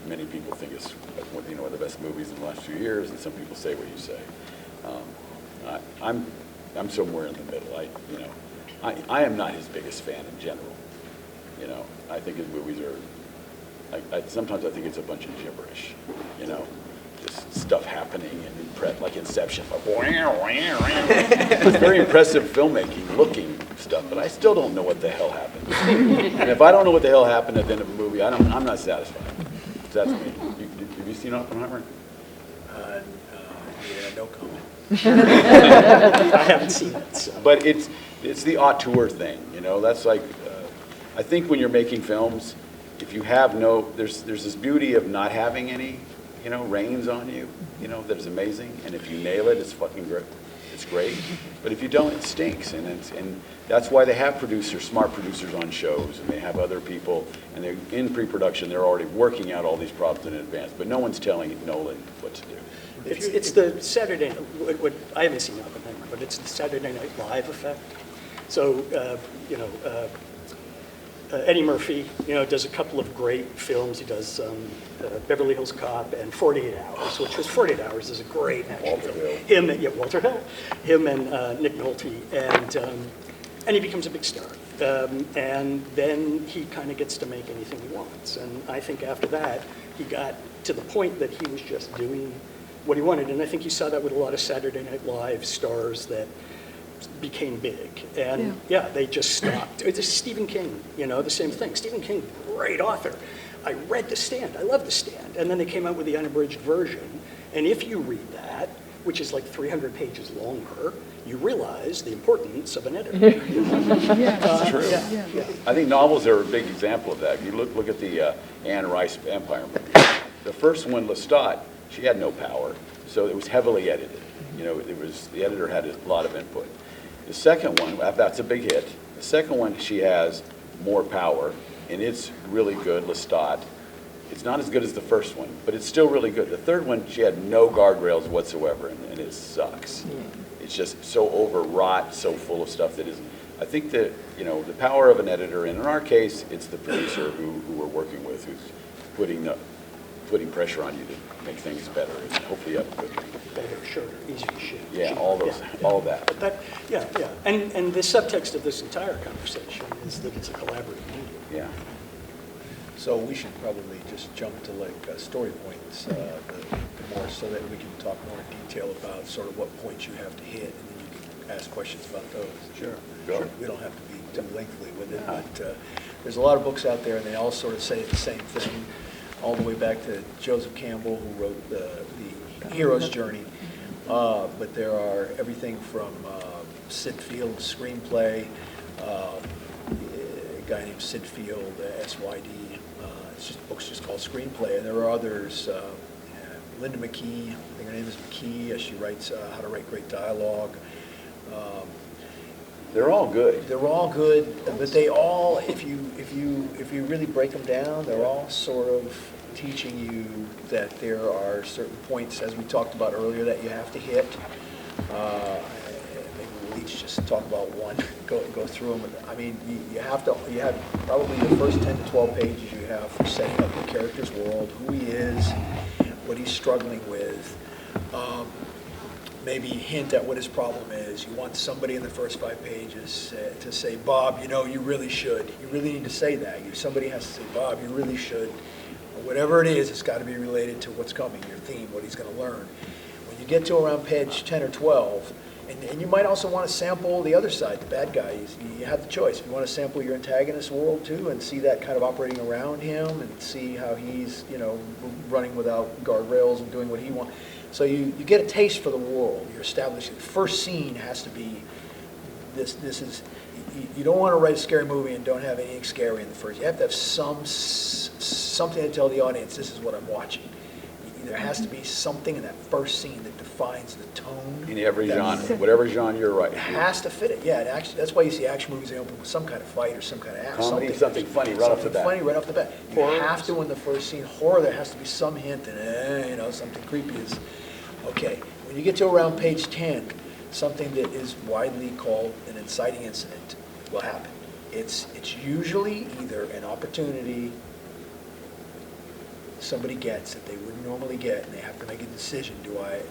B: Many people think it's one of the best movies in the last few years, and some people say what you say. I'm somewhere in the middle. I am not his biggest fan in general. I think his movies are. Sometimes I think it's a bunch of gibberish. Just stuff happening and like Inception. It's very impressive filmmaking, looking stuff, but I still don't know what the hell happened. And if I don't know what the hell happened at the end of a movie, I'm not satisfied. That's me. Have you seen Oppenheimer?
A: Yeah, no comment.
C: I haven't seen it. So.
B: But it's the auteur thing, That's like, I think when you're making films, if you have there's this beauty of not having any, reins on you, that is amazing. And if you nail it, it's fucking great. It's great. But if you don't, it stinks. And that's why they have smart producers on shows, and they have other people, and they're in pre-production. They're already working out all these problems in advance. But no one's telling Nolan what to do.
C: It's the Saturday, I haven't seen Oppenheimer, but it's the Saturday Night Live effect. So, Eddie Murphy, does a couple of great films. He does Beverly Hills Cop and 48 Hours, which was 48 Hours is a great action
B: Walter
C: film.
B: Hill.
C: Walter Hill. Him and Nick Nolte. And he becomes a big star. And then he kind of gets to make anything he wants. And I think after that, he got to the point that he was just doing what he wanted. And I think you saw that with a lot of Saturday Night Live stars that became big. And yeah, they just stopped. It's Stephen King, the same thing. Stephen King, great author. I read The Stand. I love The Stand. And then they came out with the unabridged version. And if you read that, which is like 300 pages longer, you realize the importance of an editor.
G: Yes.
B: True.
G: Yeah.
B: I think novels are a big example of that. If you look at the Anne Rice Vampire movie, the first one, Lestat, she had no power, so it was heavily edited. The editor had a lot of input. The second one, that's a big hit. The second one, she has more power, and it's really good, Lestat. It's not as good as the first one, but it's still really good. The third one, she had no guardrails whatsoever, and it sucks. It's just so overwrought, so full of stuff that isn't. I think that, the power of an editor, and in our case, it's the producer who we're working with, who's putting pressure on you to make things better, and hopefully you have a good thing.
C: Better, shorter, easier to shoot.
B: Yeah, all that.
C: But that, yeah. And the subtext of this entire conversation is that it's a collaborative medium.
B: Yeah.
A: So we should probably just jump to story points, the more so that we can talk more in detail about sort of what points you have to hit, and then you can ask questions about those.
B: Sure. Go.
A: We don't have to be too lengthy with it, but there's a lot of books out there, and they all sort of say the same thing, all the way back to Joseph Campbell, who wrote the Hero's Journey. But there are everything from Sid Field's screenplay, a guy named Sid Field, SYD. Books just called Screenplay, and there are others. Linda McKee, I think her name is McKee. She writes How to Write Great Dialogue.
B: They're all good.
A: They're all good, but they all, if you really break them down, they're all sort of teaching you that there are certain points, as we talked about earlier, that you have to hit. Maybe we'll each just talk about one, go through them. I mean, you have probably the first 10 to 12 pages you have for setting up the character's world, who he is, what he's struggling with. Maybe hint at what his problem is. You want somebody in the first 5 pages to say, Bob, you really should. You really need to say that. Somebody has to say, Bob, you really should. Or whatever it is, it's got to be related to what's coming, your theme, what he's going to learn. When you get to around page 10 or 12, and you might also want to sample the other side, the bad guy. You have the choice. If you want to sample your antagonist's world too and see that kind of operating around him and see how he's, running without guardrails and doing what he wants. So you get a taste for the world. You're establishing. The first scene has to be this is, you don't want to write a scary movie and don't have anything scary in the first. You have to have something to tell the audience, this is what I'm watching. There has to be something in that first scene that defines the tone.
B: In every genre, whatever genre you're writing.
A: It has to fit it, yeah. And actually, that's why you see action movies, they open with some kind of fight or some kind of action.
B: Comedy, something funny right off the bat.
A: Something funny right off the bat. You have to, in the first scene, horror, there has to be some hint that, something creepy is. Okay, when you get to around page 10, something that is widely called an inciting incident will happen. It's usually either an opportunity somebody gets that they wouldn't normally get, and they have to make a decision: do I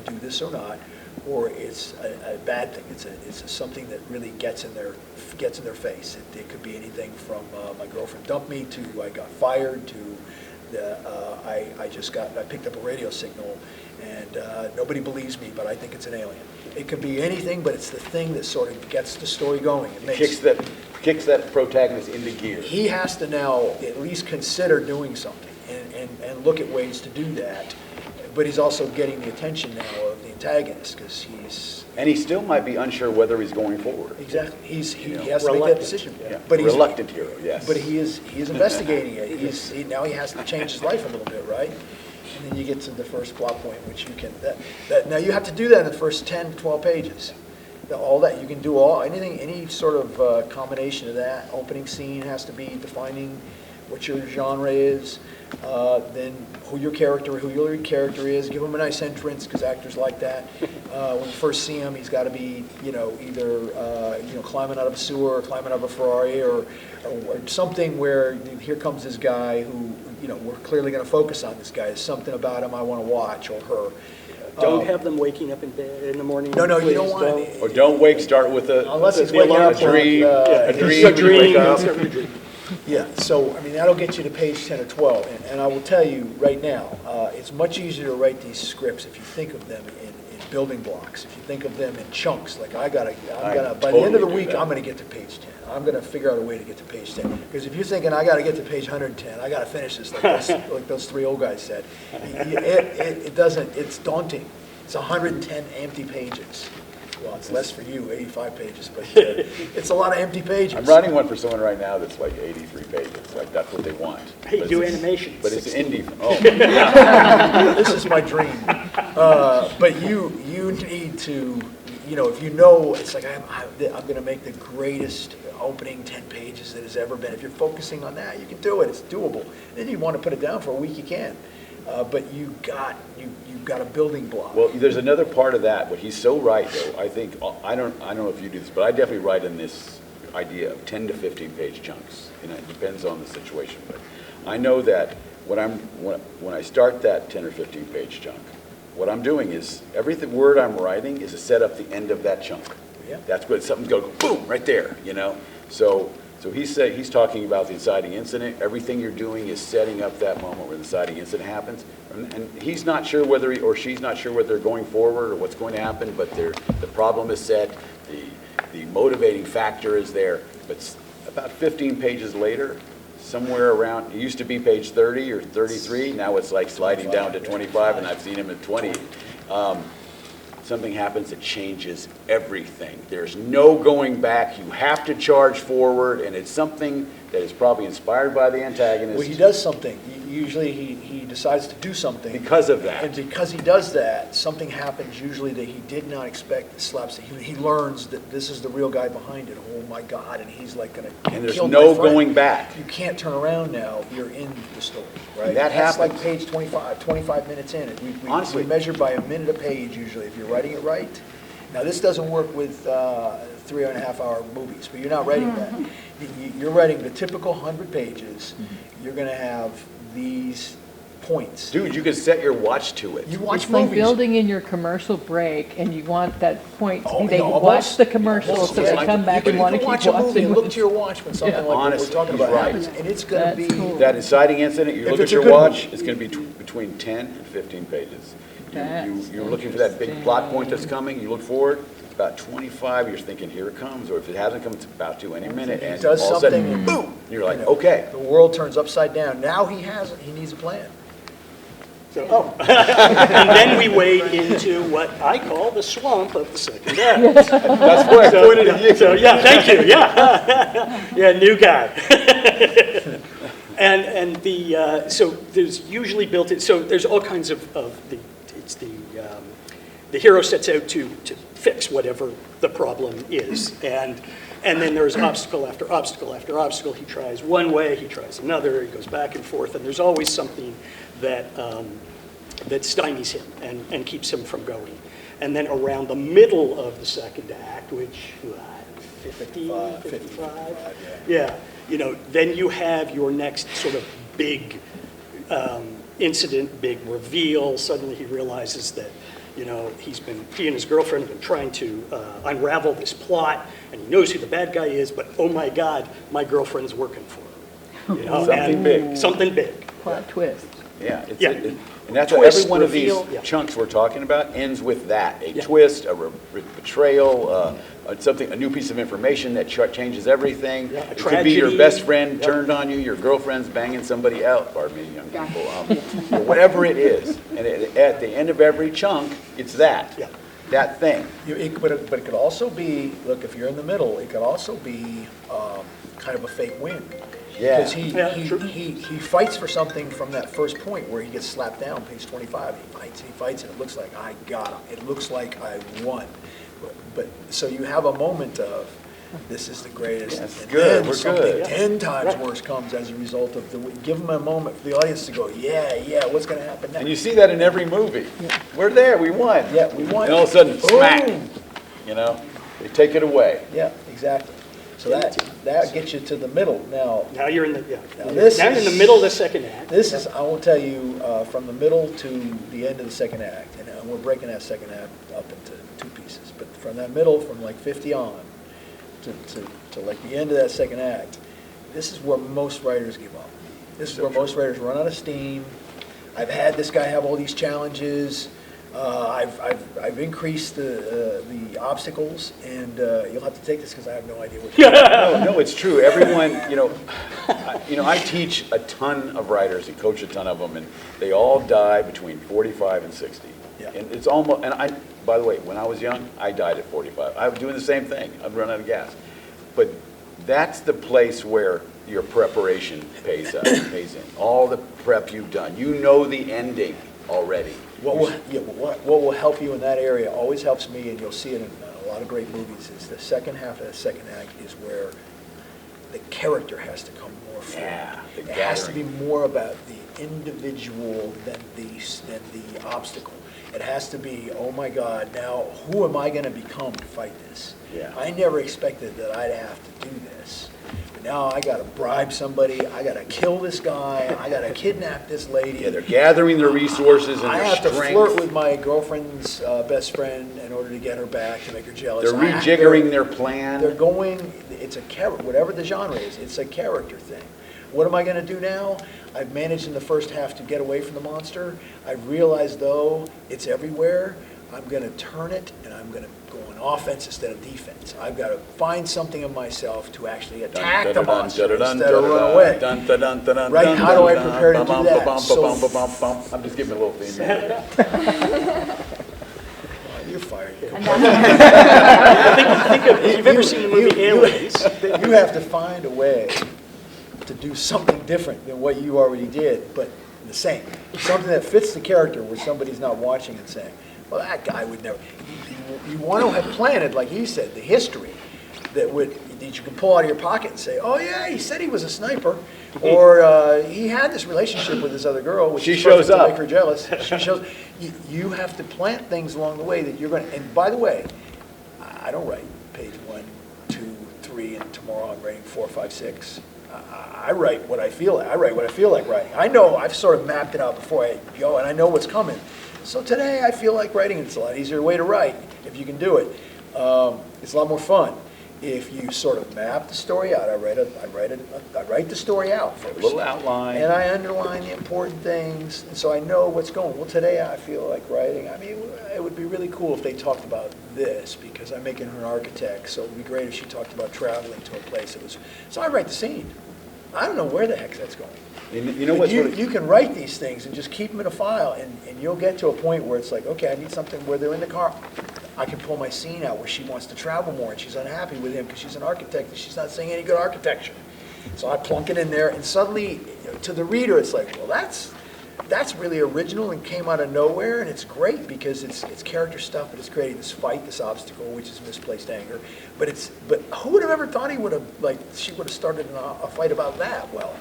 A: do this or not? Or it's a bad thing. It's something that really gets in their face. It could be anything from my girlfriend dumped me to I got fired to I picked up a radio signal and nobody believes me, but I think it's an alien. It could be anything, but it's the thing that sort of gets the story going. It
B: kicks that protagonist into gear.
A: He has to now at least consider doing something and look at ways to do that. But he's also getting the attention now of the antagonist because he's...
B: And he still might be unsure whether he's going forward.
A: Exactly. He has to make that decision.
B: Yeah.
A: But he's
B: Reluctant hero, yes.
A: But he is investigating it. Now he has to change his life a little bit, right? And then you get to the first plot point, which you can... Now you have to do that in the first 10, 12 pages. All that, you can do anything, any sort of combination of that. Opening scene has to be defining what your genre is, then who your character is. Give him a nice entrance, because actors like that. When you first see him, he's got to be, either climbing out of a sewer, or climbing out of a Ferrari, or something where here comes this guy who, we're clearly going to focus on this guy. There's something about him I want to watch, or her.
C: Don't have them waking up in bed in the morning.
A: No, you don't
C: please,
A: want it.
B: Or don't wake, start with
A: Unless he's
B: a
A: waking up
B: dream,
A: with,
B: a dream, when you wake up.
A: Yeah, so, that'll get you to page 10 or 12, and I will tell you right now, it's much easier to write these scripts if you think of them in building blocks, if you think of them in chunks, like by the end of the
B: totally
A: week,
B: do that.
A: I'm gonna get to page 10. I'm gonna figure out a way to get to page 10, because if you're thinking, I gotta get to page 110, I gotta finish this, like those three old guys said, it doesn't, it's daunting. It's 110 empty pages. Well, it's less for you, 85 pages, but it's a lot of empty pages.
B: I'm writing one for someone right now that's like 83 pages, like that's what they want.
C: Hey,
B: But
C: do
B: it's-
C: animation.
B: But it's
C: 60.
B: indie, oh,
A: This is my dream. But you need to, if you know, it's like, I'm going to make the greatest opening 10 pages that has ever been. If you're focusing on that, you can do it. It's doable. And if you want to put it down for a week, you can. But you've got a building block.
B: well, there's another part of that, but he's so right, though. I think, I don't know if you do this, but I definitely write in this idea of 10 to 15 page chunks. It depends on the situation. But I know that when I start that 10 or 15 page chunk, what I'm doing is, every word I'm writing is to set up the end of that chunk.
A: Yeah.
B: That's what something's going to go boom, right there, So he's talking about the inciting incident. Everything you're doing is setting up that moment where the inciting incident happens. And he's not sure whether or she's not sure whether they're going forward or what's going to happen, but the problem is set, the motivating factor is there. But about 15 pages later, somewhere around, it used to be page 30 or 33, now it's like sliding down to 25, and I've seen him at 20. Something happens that changes everything. There's no going back. You have to charge forward, and it's something that is probably inspired by the antagonist.
A: Well, he does something. Usually he decides to do something.
B: Because of that.
A: And because he does that, something happens usually that he did not expect that slaps it. He learns that this is the real guy behind it. Oh my God, and he's like gonna
B: And there's
A: kill
B: no
A: my friend.
B: going back.
A: You can't turn around now. You're in the story, right?
B: And that
A: That's like
B: happens.
A: page 25 minutes in.
B: Honestly.
A: We measure by a minute a page usually if you're writing it right. Now, this doesn't work with 3.5-hour movies, but you're not writing that. You're writing the typical 100 pages. You're going to have these points.
B: Dude, you can set your watch to it.
A: You watch
H: It's like
A: movies.
H: building in your commercial break, and you want that point to
A: Oh,
H: be, they
A: yeah,
H: watch
A: almost.
H: the commercial,
A: Almost.
H: so
A: Yeah.
H: they come back
A: You
H: and want to
A: can
H: keep
A: watch a movie
H: watching.
A: and look to your watch when something like what we're
B: Honestly,
A: talking
B: he's
A: about
B: right.
A: happens, and it's going to
H: That's
A: be.
H: cool.
B: That inciting incident, you
A: If
B: look
A: it's
B: at
A: a
B: your
A: good
B: watch,
A: movie.
B: it's going to be between 10 and 15 pages.
H: That's
B: You're looking for that big plot point that's
H: interesting.
B: coming, you look forward, about 25, you're thinking, here it comes, or if it hasn't come, it's about to any minute, and
A: He does
B: all of a sudden,
A: something,
B: boom, you're like,
A: you know,
B: okay.
A: The world turns upside down. Now he needs a plan.
C: So, and then we wade into what I call the swamp of the second act.
B: That's why I pointed at you.
C: So, yeah, thank you, yeah. Yeah, new guy. And so there's usually built in, so there's all kinds of the hero sets out to fix whatever the problem is. And then there's obstacle after obstacle after obstacle. He tries one way, he tries another, he goes back and forth, and there's always something that stymies him and keeps him from going. And then around the middle of the second act, which, 55, yeah, then you have your next sort of big incident, big reveal. Suddenly he realizes that, he and his girlfriend have been trying to unravel this plot, and he knows who the bad guy is, but oh my God, my girlfriend's working for him.
B: Something big.
C: Something big.
H: Plot twist.
B: Yeah,
C: Yeah.
B: And that's what
C: Twist,
B: every one of these
C: reveal, yeah.
B: chunks we're talking about ends with that, a
C: Yeah.
B: twist, a betrayal, a new piece of information that changes everything.
C: Yeah, a
B: It could be your
C: tragedy.
B: best friend
C: Yep.
B: turned on you, your girlfriend's banging somebody else, pardon me, young people, or whatever it is. And at the end of every chunk, it's that,
C: Yeah.
B: that thing.
A: But it could also be, look, if you're in the middle, it could also be kind of a fake win.
B: Yeah.
A: Because
C: Yeah, true.
A: he fights for something from that first point where he gets slapped down, page 25. He fights, and it looks like I got him. It looks like I won. But so you have a moment of, this is the greatest.
B: Yes,
A: And
B: good,
A: then
B: we're
A: something
B: good.
A: 10 times
C: Right.
A: worse comes as a result of give them a moment for the audience to go, yeah, what's going to happen next?
B: And you see that in every movie. We're there, we won.
A: Yeah, we won.
B: And all of a sudden, smack,
A: Boom.
B: you know, they take it away.
A: Yeah, exactly. So that gets you to the middle. Now,
C: Now you're in the, yeah.
A: Now this
C: Now you're in the
A: is-
C: middle of the second act.
A: this is, I will tell you, from the middle to the end of the second act, and we're breaking that second act up into two pieces, but from that middle, from like 50 on to like the end of that second act, this is where most writers give up. This is where most writers run out of steam. I've had this guy have all these challenges. I've increased the obstacles, and you'll have to take this because I have no idea what you're doing.
B: No, it's true. Everyone, I teach a ton of writers and coach a ton of them, and they all die between 45 and 60.
A: Yeah.
B: And it's almost, by the way, when I was young, I died at 45. I was doing the same thing. I'd run out of gas. But that's the place where your preparation pays in. All the prep you've done. You know the ending already.
A: What will help you in that area always helps me, and you'll see it in a lot of great movies, is the second half of the second act is where the character has to come more forward.
B: Yeah, the
A: It has to be
B: gathering.
A: more about the individual than the obstacle. It has to be, oh my God, now who am I going to become to fight this?
B: Yeah.
A: I never expected that I'd have to do this. But now I got to bribe somebody, I got to kill this guy, I got to kidnap this lady.
B: Yeah, they're gathering their resources and
A: I
B: their
A: have to
B: strength.
A: flirt with my girlfriend's best friend in order to get her back, to make her jealous.
B: They're rejiggering their plan.
A: They're going, it's a character, whatever the genre is, it's a character thing. What am I going to do now? I've managed in the first half to get away from the monster. I've realized, though, it's everywhere. I'm going to turn it, and I'm going to go on offense instead of defense. I've got to find something in myself to actually attack the monster instead of run away. Right? How do I prepare to do that? So-
B: I'm just giving a little theme. here.
A: You're fired.
D: And that's,
C: Think of, if you've ever seen the movie Aliens,
A: You have to find a way to do something different than what you already did, but the same. Something that fits the character where somebody's not watching and saying, well, that guy would never. You want to have planted, like he said, the history that you can pull out of your pocket and say, oh yeah, he said he was a sniper, or he had this relationship with this other girl, which
B: She
A: is perfect
B: shows up.
A: to make her jealous. She shows. You have to plant things along the way that you're going to. And by the way, I don't write page 1, 2, 3, and tomorrow I'm writing 4, 5, 6. I write what I feel like. I write what I feel like writing. I know I've sort of mapped it out before I go, and I know what's coming. So today I feel like writing. It's a lot easier way to write if you can do it. It's a lot more fun if you sort of map the story out. I write the story out first.
B: A little outline.
A: And I underline the important things, and so I know what's going. Well, today I feel like writing. I mean, it would be really cool if they talked about this, because I'm making her an architect, so it would be great if she talked about traveling to a place that was. So I write the scene. I don't know where the heck that's going.
B: You know
A: But
B: what's
A: you can write these things and just keep them in a file, and you'll get to a point where it's like, okay, I need something where they're in the car. I can pull my scene out where she wants to travel more, and she's unhappy with him because she's an architect and she's not seeing any good architecture. So I plunk it in there, and suddenly, to the reader, it's like, well, that's really original and came out of nowhere, and it's great because it's character stuff, but it's creating this fight, this obstacle, which is misplaced anger. But who would have ever thought she would have started a fight about that? Well,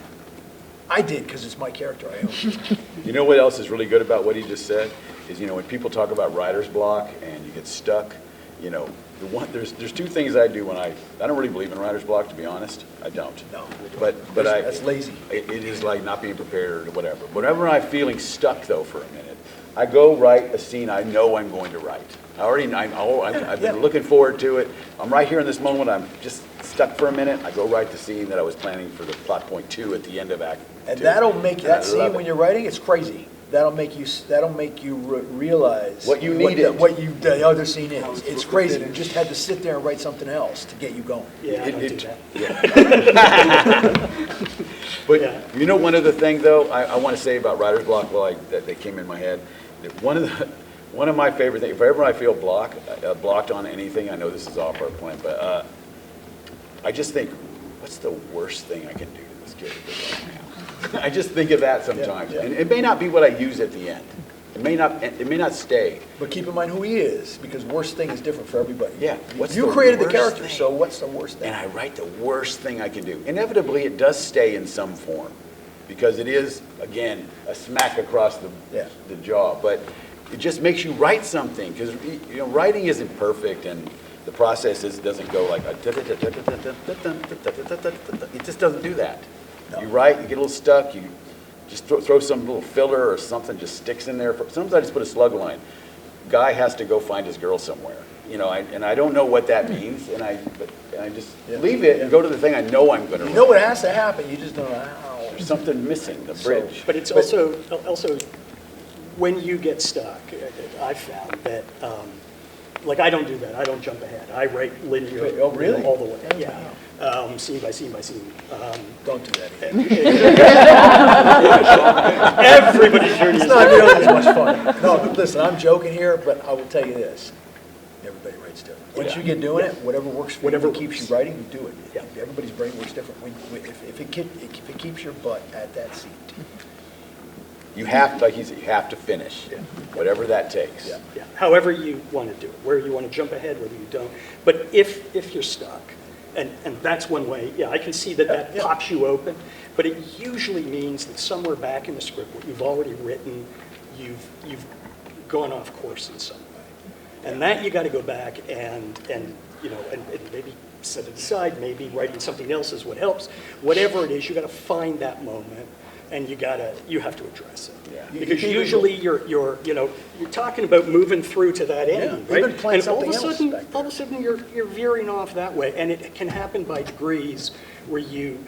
A: I did, because it's my character. I own it.
B: You know what else is really good about what he just said? Is, when people talk about writer's block and you get stuck, there's two things I do when I don't really believe in writer's block, to be honest. I don't.
A: No.
B: But
A: That's lazy.
B: It is like not being prepared or whatever. Whenever I'm feeling stuck, though, for a minute, I go write a scene I know I'm going to write. I've been looking forward to it. I'm right here in this moment. I'm just stuck for a minute. I go write the scene that I was planning for the plot point 2 at the end of Act 2.
A: And that'll make
B: And I
A: that scene
B: love
A: when
B: it.
A: you're writing, it's crazy. That'll make you realize
B: What you needed.
A: what the other scene is. It's crazy. You just had to sit there and write something else to get you going.
C: yeah, I don't do that.
B: Yeah. But
C: Yeah.
B: one other thing, though, I want to say about writer's block, that came in my head. That one of my favorite things, if ever I feel blocked on anything, I know this is off our plan, but I just think, what's the worst thing I can do to this character right now? I just think of that sometimes.
A: Yeah.
B: And it may not be what I use at the end. It may not stay.
A: But keep in mind who he is, because worst thing is different for everybody.
B: Yeah. What's
A: You
B: the
A: created the
B: worst
A: character,
B: thing?
A: so what's the worst thing?
B: And I write the worst thing I can do. Inevitably, it does stay in some form, because it is, again, a smack across
A: Yeah.
B: the jaw. But it just makes you write something, because, you know, writing isn't perfect, and the process doesn't go like, it just doesn't do that.
A: No.
B: You write, you get a little stuck, you just throw some little filler or something just sticks in there. Sometimes I just put a slug line. Guy has to go find his girl somewhere, you know, and I don't know what that means, and I just
A: Yeah.
B: leave it and go to the thing I know I'm going to
A: You know what has to happen, you just don't know how.
B: There's something missing, the bridge.
C: But it's also when you get stuck, I've found that, like, I don't do that. I don't jump ahead. I write linear,
A: Oh, really?
C: all the way.
A: Oh,
C: Yeah, scene by scene by scene.
A: Don't do that again.
C: Everybody's journey
A: It's
C: is
A: not nearly as much fun. No, but listen, I'm joking here, but I will tell you this. Everybody writes different. Once you get doing it, whatever works for you,
C: Whatever
A: what keeps
C: works.
A: you writing, you do it.
C: Yeah.
A: Everybody's brain works different. If it keeps your butt at that seat.
B: You have, like he said, you have to finish, whatever that takes.
A: Yeah.
C: Yeah, however you want to do it, where you want to jump ahead, whether you don't. But if you're stuck, and that's one way, yeah, I can see that
A: Yeah.
C: pops you open, but it usually means that somewhere back in the script, what you've already written, you've gone off course in some way. And that you got to go back and you know, and maybe set it aside, maybe writing something else is what helps. Whatever it is, you got to find that moment, and you have to address it.
B: Yeah.
C: Because usually you're talking about moving through to that end,
A: Yeah,
C: right?
A: even playing
C: And all of a
A: something else
C: sudden,
A: back there.
C: all of a sudden you're veering off that way, and it can happen by degrees where you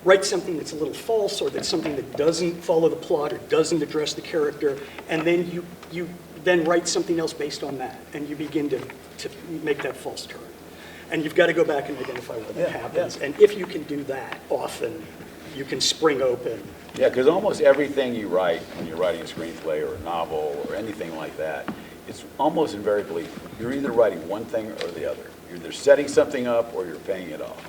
C: write something that's a little false, or that's something that doesn't follow the plot or doesn't address the character, and then you then write something else based on that, and you begin to make that false turn. And you've got to go back and identify where that
A: Yeah,
C: happens.
A: yeah.
C: And if you can do that often, you can spring open.
B: Yeah, because almost everything you write, when you're writing a screenplay or a novel or anything like that, it's almost invariably, you're either writing one thing or the other. You're either setting something up or you're paying it off.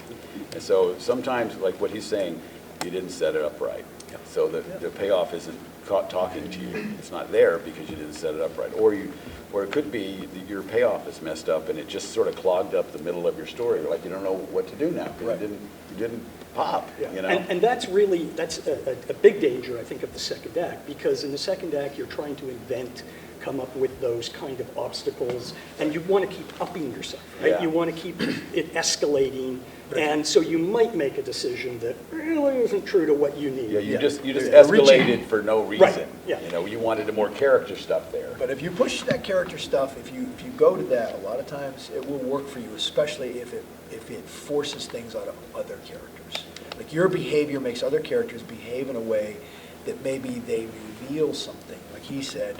B: And so sometimes, like what he's saying, you didn't set it up right. So the payoff isn't talking to you. It's not there because you didn't set it up right. Or it could be that your payoff is messed up and it just sort of clogged up the middle of your story. Like you don't know what to do now because
A: Right.
B: you didn't pop, you know?
C: And that's a big danger, I think, of the second act, because in the second act, you're trying to come up with those kind of obstacles, and you want to keep upping yourself, right?
B: Yeah.
C: You want to keep it escalating, and so you might make a decision that really isn't true to what you need.
B: Yeah, you just
A: Yeah,
B: escalated for no reason.
C: Right, yeah.
B: You know, you wanted more character stuff there.
A: But if you push that character stuff, if you go to that, a lot of times it will work for you, especially if it forces things out of other characters. Like your behavior makes other characters behave in a way that maybe they reveal something. Like he said,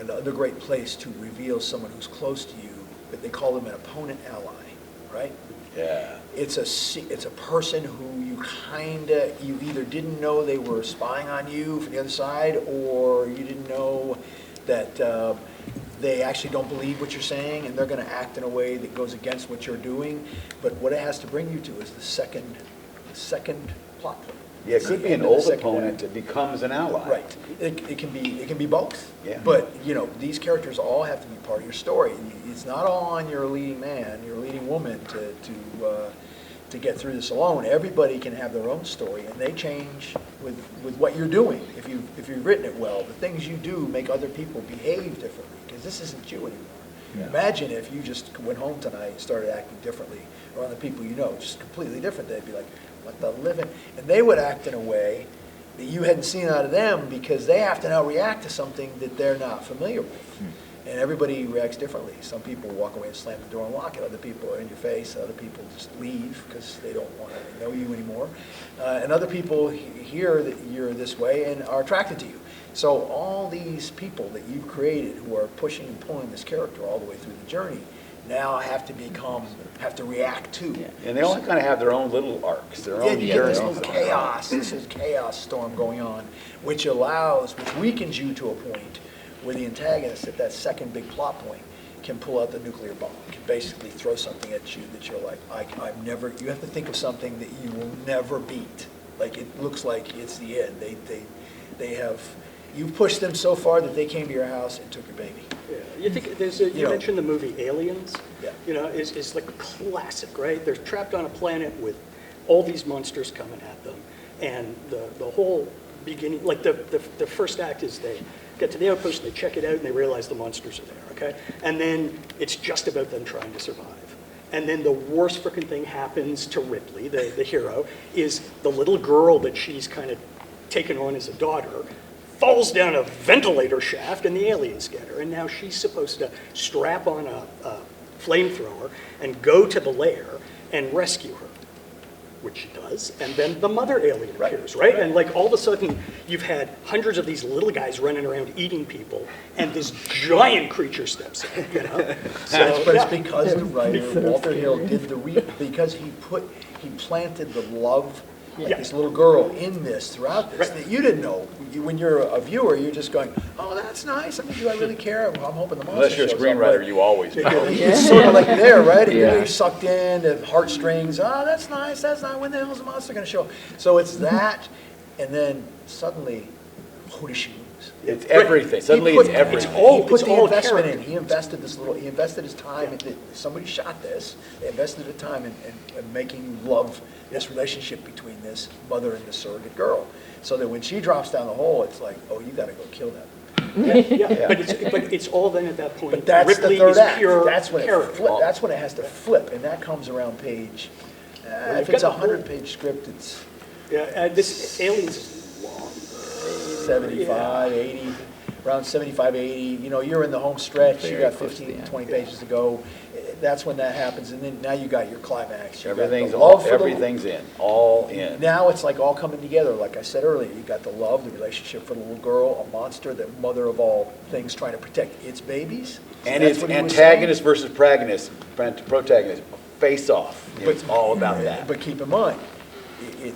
A: another great place to reveal someone who's close to you, but they call them an opponent ally, right?
B: Yeah.
A: It's a person who you either didn't know they were spying on you from the other side, or you didn't know that they actually don't believe what you're saying, and they're going to act in a way that goes against what you're doing. But what it has to bring you to is the second plot point.
B: Yeah, it could be an old opponent that becomes an ally.
A: Right. It can be both.
B: Yeah.
A: But, you know, these characters all have to be part of your story. It's not all on your leading man, your leading woman to get through this alone. Everybody can have their own story, and they change with what you're doing. If you've written it well, the things you do make other people behave differently, because this isn't you anymore.
B: Yeah.
A: Imagine if you just went home tonight and started acting differently around the people you know, just completely different. They'd be like, what the living? And they would act in a way that you hadn't seen out of them, because they have to now react to something that they're not familiar with. And everybody reacts differently. Some people walk away and slam the door and lock it. Other people are in your face. Other people just leave because they don't want to know you anymore. And other people hear that you're this way and are attracted to you. So all these people that you've created who are pushing and pulling this character all the way through the journey now have to react to.
B: Yeah. And they all kind of have their own little arcs, their own
A: You get this
B: journeys.
A: little chaos, this is chaos storm going on, which weakens you to a point where the antagonist at that second big plot point can pull out the nuclear bomb, can basically throw something at you that you're like, you have to think of something that you will never beat. Like, it looks like it's the end. They have you've pushed them so far that they came to your house and took your baby.
C: Yeah. You think you
A: know.
C: mentioned the movie Aliens?
A: Yeah.
C: You know, is like a classic, right? They're trapped on a planet with all these monsters coming at them, and the whole beginning, like the first act is they get to the outpost, and they check it out, and they realize the monsters are there, okay? And then it's just about them trying to survive. And then the worst freaking thing happens to Ripley, the hero, is the little girl that she's kind of taken on as a daughter falls down a ventilator shaft and the aliens get her. And now she's supposed to strap on a flamethrower and go to the lair and rescue her, which she does. And then the mother alien appears, right? And like all of a sudden you've had hundreds of these little guys running around eating people and this giant creature steps in, you know? So,
A: But
C: yeah.
A: it's because the writer, Walter Hill, did because he planted the love of this little girl in this, throughout this, that you didn't know. When you're a viewer, you're just going, oh, that's nice. I mean, do I really care? Well, I'm hoping the monster
B: Unless you're a
A: shows up,
B: screenwriter,
A: but
B: you always know.
A: it's sort of like there, right? And
E: Yeah.
A: you're sucked in, the heartstrings. Oh, that's nice. That's not. When the hell's the monster going to show? So it's that, and then suddenly, who does she lose?
B: It's everything. Suddenly
A: He put-
B: it's everything.
A: He put
C: it's
A: the
C: all
A: investment in.
C: character.
A: He invested he invested his time. Somebody shot this. They invested the time in making you love this relationship between this mother and the surrogate girl. So that when she drops down the hole, it's like, oh, you got to go kill that.
C: Yeah. But it's all then at that point.
A: But that's
C: Ripley
A: the third
C: is
A: act.
C: pure
A: That's when
C: character.
A: that's when it has to flip, and that comes around page. If
C: you've
A: it's
C: got the
A: 100-page script, it's
C: Yeah, this Aliens is long.
A: 75, 80, around 75, 80. You know, you're in the home stretch. You
E: Very
A: got
E: close to
A: 15,
E: the end.
A: 20 pages to go. That's when that happens, and then now you got your climax. You got the
B: Everything's
A: love for the-
B: everything's in, all in.
A: Now it's like all coming together. Like I said earlier, you got the love, the relationship for the little girl, a monster, the mother of all things, trying to protect its babies. So
B: And
A: that's
B: it's
A: what he was
B: antagonist versus protagonist, face off.
A: saying.
B: It's all about that.
A: But keep in mind,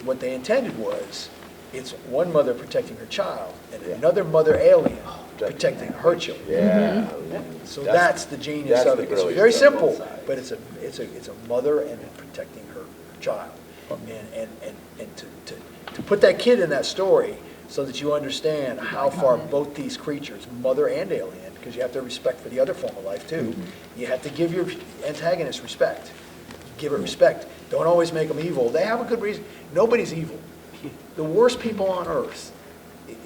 A: what they intended was, it's one mother protecting her child and another mother alien protecting her children.
B: Yeah.
A: So
B: That's-
A: that's the genius
B: that's
A: of
B: the
A: it. It's
B: brilliance
A: very
B: of
A: simple,
B: both sides.
A: but it's a mother and protecting her child. And to put that kid in that story so that you understand how far both these creatures, mother and alien, because you have to have respect for the other form of life too, you have to give your antagonist respect. Give it respect. Don't always make them evil. They have a good reason. Nobody's evil. The worst people on earth,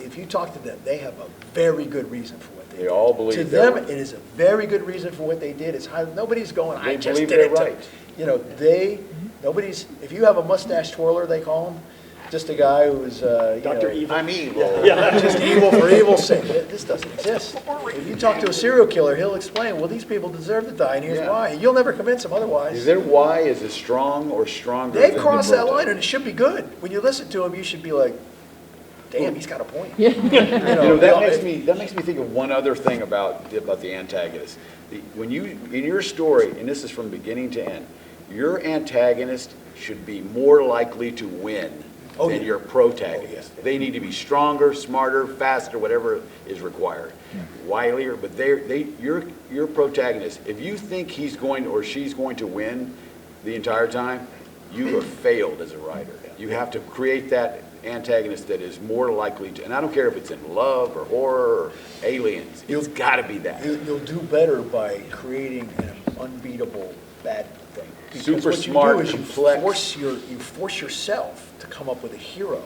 A: if you talk to them, they have a very good reason for what they did.
B: They all believe
A: To
B: they're
A: them, it is a very good reason for what they did. It's how, nobody's going, I
B: They
A: just
B: believe
A: did
B: they're
A: it. to-"
B: right.
A: You know, nobody's, if you have a mustache twirler, they call him, just a guy who's,
C: Dr. Evil.
B: I'm evil.
A: just evil for evil's sake. This doesn't exist. If you talk to a serial killer, he'll explain, well, these people deserve to die, and here's
B: Yeah.
A: why. You'll never convince him
B: Is
A: otherwise.
B: their why is as strong or stronger
A: They've
B: than the
A: crossed that
B: protagonist?
A: line, and it should be good. When you listen to him, you should be like, damn, he's got a point.
B: You know, that makes me think of one other thing about the antagonist. When you, in your story, and this is from beginning to end, your antagonist should be more likely to win
A: Oh,
B: than
A: yeah.
B: your protagonist.
A: Oh, yeah.
B: They need to be stronger, smarter, faster, whatever is required. Wilier, but your protagonist, if you think he's going or she's going to win the entire time, you have failed as a writer. You have to create that antagonist that is more likely to, and I don't care if it's in love or horror or aliens, it's got to be that.
A: You'll do better by creating an unbeatable bad thing. Because
B: Super
A: what you
B: smart,
A: do is
B: complex.
A: you force yourself to come up with a hero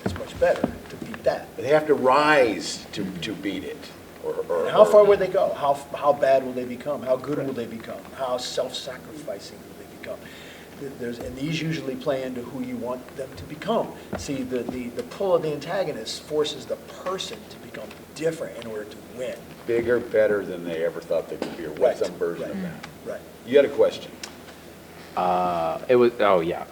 A: that's much better to beat that.
B: They have to rise to beat it.
A: And how far will they go? How bad will they become? How good will they become? How self-sacrificing will they become? And these usually play into who you want them to become. See, the pull of the antagonist forces the person to become different in order to win.
B: Bigger, better than they ever thought they could be, or
A: Right,
B: some version of
A: right,
B: that.
A: Right.
B: You had a question?
E: It was, oh, yeah.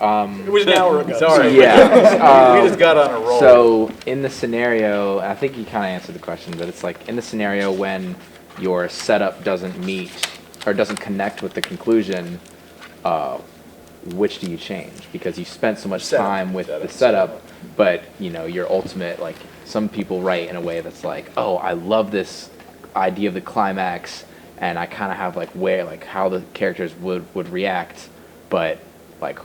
C: It was an hour ago.
B: Sorry.
E: Yeah.
B: We just got on a roll.
E: So in the scenario, I think you kind of answered the question, but it's like in the scenario when your setup doesn't meet or doesn't connect with the conclusion, which do you change? Because you spent so much
A: Setup.
E: time with the setup, but you know your ultimate, like some people write in a way that's like, oh, I love this idea of the climax, and I kind of have how the characters would react, but like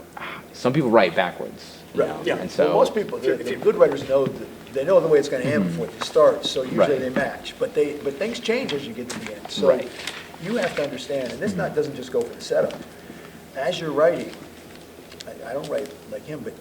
E: some people write backwards. You know?
C: Yeah.
E: And so
A: Well, most people, the good writers know that they know the way it's going to end before they start, so usually
E: Right.
A: they match. But things change as you get to the end. So
E: Right.
A: you have to understand, and this doesn't just go for the setup. As you're writing, I don't write like him, but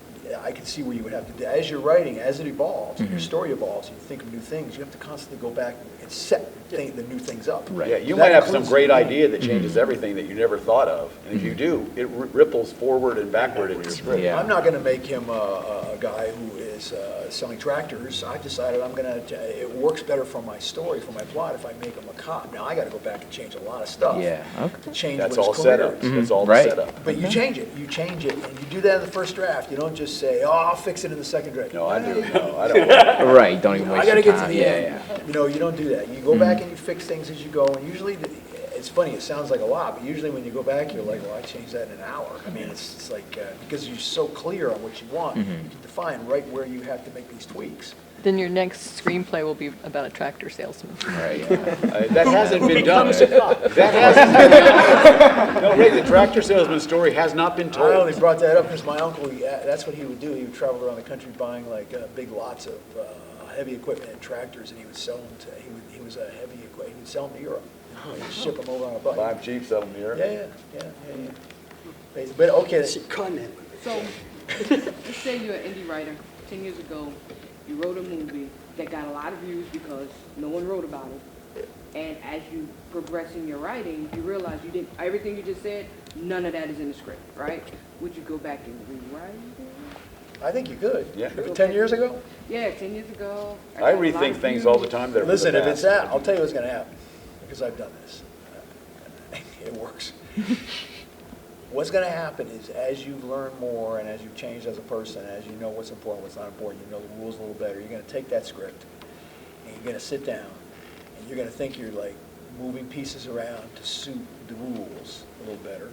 A: I can see where you would have to do. As you're writing, as it evolves, and your story evolves, and you think of new things, you have to constantly go back and set the new things up.
E: Right.
B: Yeah, you
A: That
B: might have some
A: includes
B: great
A: the
B: idea that changes everything that you never thought of. And if you do, it ripples forward and backward in your script.
E: Yeah.
A: I'm not going to make him a guy who is selling tractors. I decided I'm going to, it works better for my story, for my plot, if I make him a cop. Now, I got to go back and change a lot of stuff.
E: Yeah,
A: To
E: okay.
A: change
B: That's
A: what
B: all
A: his career
B: setup.
A: is.
B: That's all the
E: Right.
B: setup.
A: But you change it, and you do that in the first draft. You don't just say, oh, I'll fix it in the second draft.
B: No, I do. No, I don't.
E: Right, don't even
A: I
E: waste
A: gotta
E: your
A: get to
E: time.
A: the
E: Yeah,
A: end.
E: yeah.
A: You know, you don't do that. You go back and you fix things as you go, and usually, it's funny, it sounds like a lot, but usually when you go back, you're like, well, I changed that in an hour. I mean, it's like, because you're so clear on what you want, you can define right where you have to make these tweaks.
H: Then your next screenplay will be about a tractor salesman.
E: Right, yeah.
B: That hasn't been done.
C: Becomes a cop.
B: That hasn't been. No, Ray, the tractor salesman story has not been
A: I only
B: told.
A: brought that up because my uncle, that's what he would do. He would travel around the country buying like big lots of heavy equipment and tractors, and he would sell them to, he was a heavy equipment, he would sell them to Europe. He would ship them over on a bike.
B: 5 Jeeps of them here.
A: Yeah. But, okay,
C: It's a con man.
I: So, let's say you're an indie writer. 10 years ago, you wrote a movie that got a lot of views because no one wrote about it. And as you progress in your writing, you realize you did everything you just said. None of that is in the script, right? Would you go back and rewrite it?
A: I think you could.
B: Yeah.
A: If 10 years ago?
I: Yeah, 10 years ago.
B: I
I: got a lot
B: rethink
I: of
B: things all the
I: views.
B: time that are for the
A: Listen, if it's
B: best.
A: that, I'll tell you what's going to happen, because I've done this. It works. What's going to happen is as you learn more and as you've changed as a person, as you know what's important, what's not important, you know the rules a little better, you're going to take that script and you're going to sit down and you're going to think you're like moving pieces around to suit the rules a little better.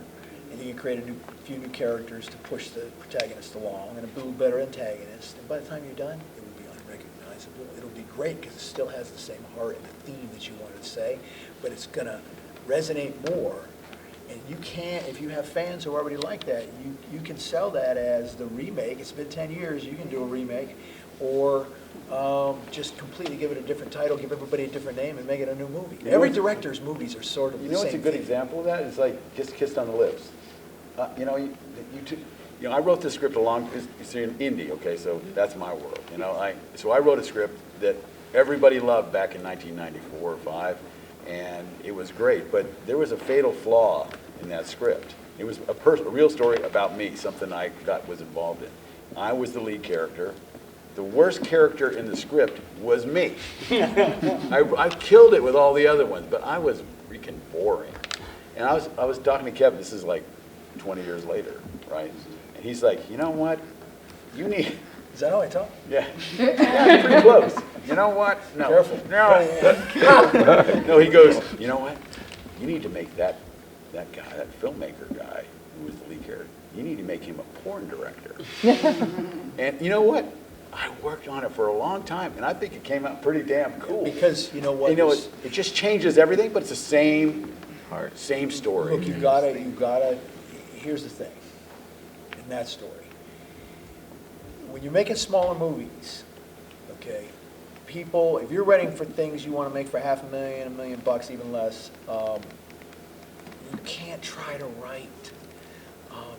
A: And you can create a few new characters to push the protagonist along and a little better antagonist. And by the time you're done, it will be unrecognizable. It'll be great because it still has the same heart and the theme that you wanted to say, but it's going to resonate more. And you can't, if you have fans who already like that, you can sell that as the remake. It's been 10 years, you can do a remake. Or just completely give it a different title, give everybody a different name, and make it a new movie.
B: You know
A: Every
B: what's-
A: director's movies are sort of
B: You
A: the
B: know
A: same
B: what's a good
A: thing.
B: example of that? It's like just kissed on the lips. I wrote this script it's in indie, okay, so that's my world. So I wrote a script that everybody loved back in 1994 or 5, and it was great. But there was a fatal flaw in that script. It was a real story about me, something I was involved in. I was the lead character. The worst character in the script was me. I killed it with all the other ones, but I was freaking boring. And I was talking to Kevin, this is like 20 years later, right? And he's like, you know what? You need,
A: Is that how I talk?
B: yeah, pretty close. You know what? No.
A: Careful.
B: No. No, he goes, you know what? You need to make that guy, that filmmaker guy who was the lead character, you need to make him a porn director. And you know what? I worked on it for a long time, and I think it came out pretty damn cool.
A: Because you know what?
B: It just changes everything, but it's the same story.
A: Look, you gotta, here's the thing, in that story. When you're making smaller movies, okay, people, if you're writing for things you want to make for $500,000, $1 million, even less, you can't try to write.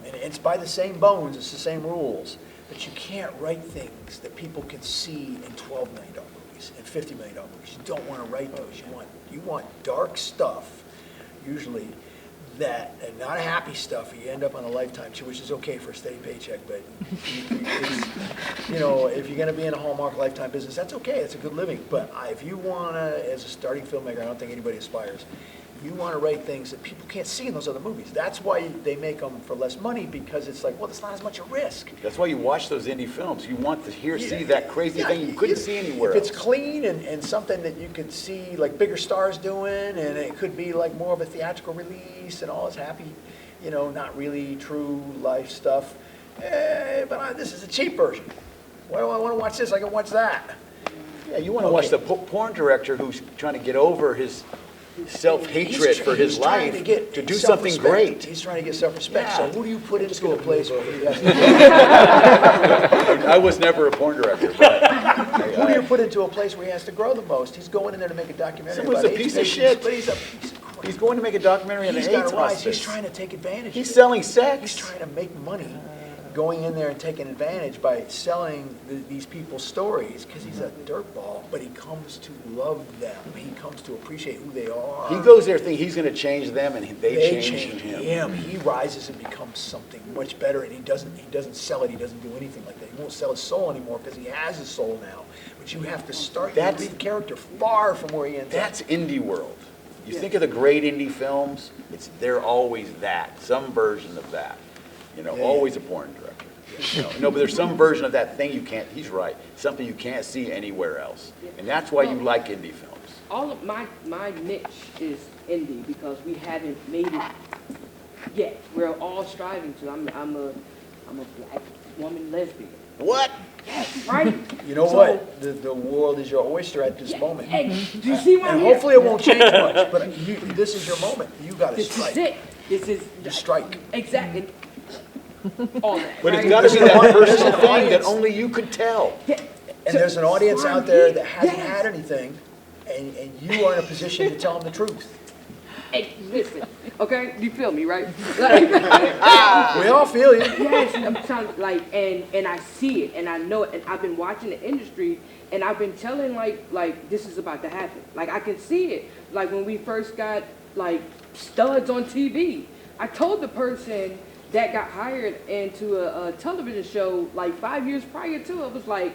A: And it's by the same bones, it's the same rules, but you can't write things that people can see in $12 million movies and $50 million movies. You don't want to write those. You want dark stuff, usually, and not happy stuff. You end up on a Lifetime, which is okay for a steady paycheck, but if you're going to be in a Hallmark Lifetime business, that's okay. It's a good living. But if you want to, as a starting filmmaker, I don't think anybody aspires. You want to write things that people can't see in those other movies. That's why they make them for less money, because it's like, well, it's not as much a risk.
B: That's why you watch those indie films. You want to see that crazy thing you couldn't see anywhere
A: If
B: else.
A: it's clean and something that you could see like bigger stars doing, and it could be like more of a theatrical release and all this happy, not really true life stuff. But this is a cheap version. Why do I want to watch this? I can watch that.
B: Yeah, you want to watch the porn director who's trying to get over his self-hatred for his
A: He's trying
B: life
A: to
B: do something
A: self-respect.
B: great.
A: He's trying to get self-respect.
B: Yeah.
A: So who do you put into a place where he has to...
B: I was never a porn director, but
A: Who do you put into a place where he has to grow the most? He's going in there to make a documentary
B: Someone's
A: about
B: a
A: AIDS
B: piece of
A: patients,
B: shit.
A: but he's a piece of crap.
B: He's going to make a documentary on an
A: He's got
B: AIDS
A: to rise.
B: hospice.
A: He's trying to take advantage.
B: He's
A: of it.
B: selling sex.
A: He's trying to make money going in there and taking advantage by selling these people's stories because he's a dirtball, but he comes to love them. He comes to appreciate who they are.
B: He goes there thinking he's going to change them, and they change him.
A: He rises and becomes something much better, and he doesn't sell it. He doesn't do anything like that. He won't sell his soul anymore because he has his soul now. But you have to start that character far from where he ends up.
B: That's indie world. You think of the great indie films, they're always that, some version of that. You know, always a porn director. You know, no, but there's some version of that thing you can't, he's right, something you can't see anywhere else. And that's why you like indie films.
I: All of my niche is indie because we haven't made it yet. We're all striving to. I'm a black woman lesbian.
B: What?
I: Yes, right?
A: You know what? The world is your oyster at this moment.
I: Hey, do you see what
A: And
I: I'm here?
A: hopefully it won't change much, but this is your moment. You got to
I: This
A: strike.
I: is it. This is
A: You strike.
I: exactly all that.
B: But
I: right?
B: it's got to be that personal thing that only you could tell.
I: Yeah.
A: And there's an audience out there that hasn't had anything, and you are in a position to tell them the truth.
I: Hey, listen, okay? You feel me, right? Like,
A: We all feel you.
I: yes, I'm trying, like, and I see it, and I know it, and I've been watching the industry, and I've been telling, like, this is about to happen. Like, I can see it. Like, when we first got, like, studs on TV, I told the person that got hired into a television show, like, 5 years prior to, it was like,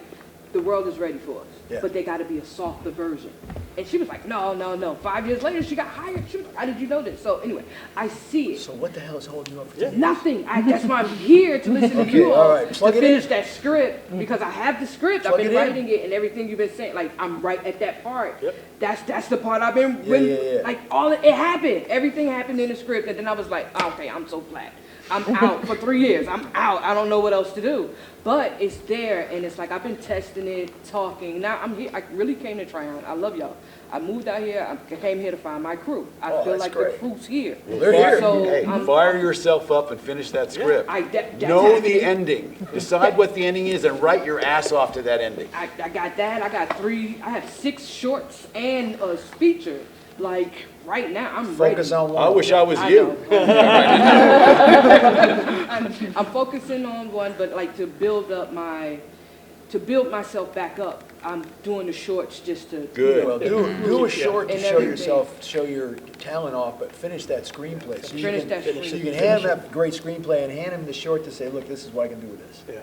I: the world is ready for us,
A: Yeah.
I: but they got to be a softer version. And she was like, no. 5 years later, she got hired. She was like, how did you know this? So anyway, I see it.
A: So what the hell is holding you up for 10 years?
I: Nothing. That's why I'm here to listen to you
A: all
I: all
A: right. Plug
I: to
A: it in.
I: finish that script because I have the script.
A: Plug
I: I've been
A: it in.
I: writing it and everything you've been saying. Like I'm right at that part. That's the part I've been
A: Yeah.
I: like it happened. Everything happened in the script and then I was like, oh, okay, I'm so flat. I'm out for 3 years. I'm out. I don't know what else to do. But it's there and it's like I've been testing it, talking. Now I'm here. I really came to Tryon. I love y'all. I moved out here. I came here to find my crew. I feel
A: that's
I: like
A: great.
I: the crew's here.
A: Well, they're here.
I: So
B: Hey, fire yourself up and finish that script.
I: that's
B: Know the
I: happening.
B: ending. Decide what the ending is and write your ass off to that ending.
I: I got that. I have 6 shorts and a feature. Like right now, I'm
A: Focus
I: ready.
A: on one.
B: I wish I was
I: I
B: you.
I: I'm focusing on one, but like to build myself back up. I'm doing the shorts just to
B: Good.
A: Well, do a short to
I: And
A: show
I: everything.
A: yourself, show your talent off, but finish that screenplay. So
I: Finish that
A: so
I: screenplay.
A: you can hand him that great screenplay and hand him the short to say, look, this is what I can do with this.
C: Yeah.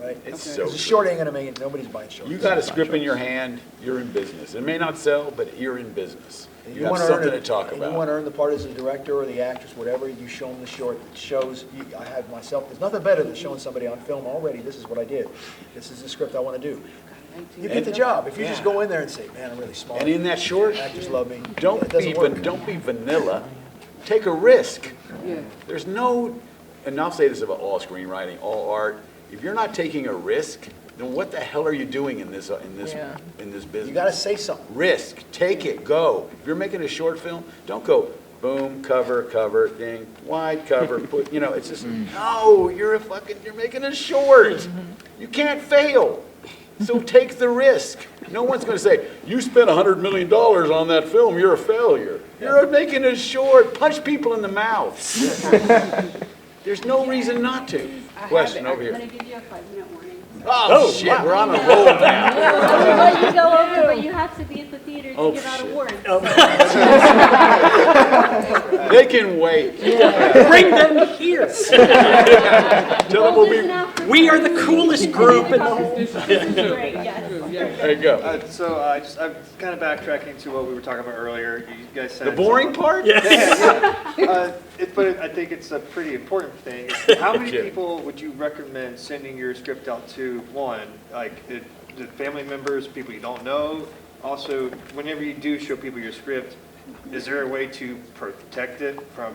A: Right?
B: It's
I: Okay.
B: so
A: Because the short ain't gonna make it, nobody's buying shorts.
B: You got a script in your hand, you're in business. It may not sell, but you're in business.
A: And
B: You have
A: wanna
B: something
A: earn
B: to
A: it,
B: talk
A: and you wanna
B: about.
A: earn the part as a director or the actress, whatever, you show them the short that shows, I have myself, there's nothing better than showing somebody on film already, this is what I did. This is the script I wanna do. You get the job. If you just go in there and say, man, I'm really smart.
B: And in that short,
A: Actors love me.
B: don't
A: It doesn't work.
B: don't be vanilla. Take a risk.
I: Yeah.
B: There's no, and I'll say this about all screenwriting, all art. If you're not taking a risk, then what the hell are you doing in this
H: Yeah.
B: business?
A: You gotta say something.
B: Risk, take it, go. If you're making a short film, don't go boom, cover, thing, wide cover, put, it's just, no, you're making a short. You can't fail. So take the risk. No one's going to say, you spent $100 million on that film, you're a failure. You're making a short, punch people in the mouth. There's no reason not to. Question over
D: I'm
B: here.
D: gonna give you a 5-minute warning.
B: Oh, shit, we're on a roll now.
D: I'll let you go over, but you have to be at the theater to
B: Oh,
D: give out
B: shit.
D: awards.
B: They can wait.
C: Bring them here.
B: Tell them we'll be,
C: We are the coolest group in the whole.
D: This is great, yes.
B: there you go.
J: So I'm kind of backtracking to what we were talking about earlier. You guys said
B: The boring part?
J: but I think it's a pretty important thing. How many people would you recommend sending your script out to? One, like the family members, people you don't know. Also, whenever you do show people your script, is there a way to protect it from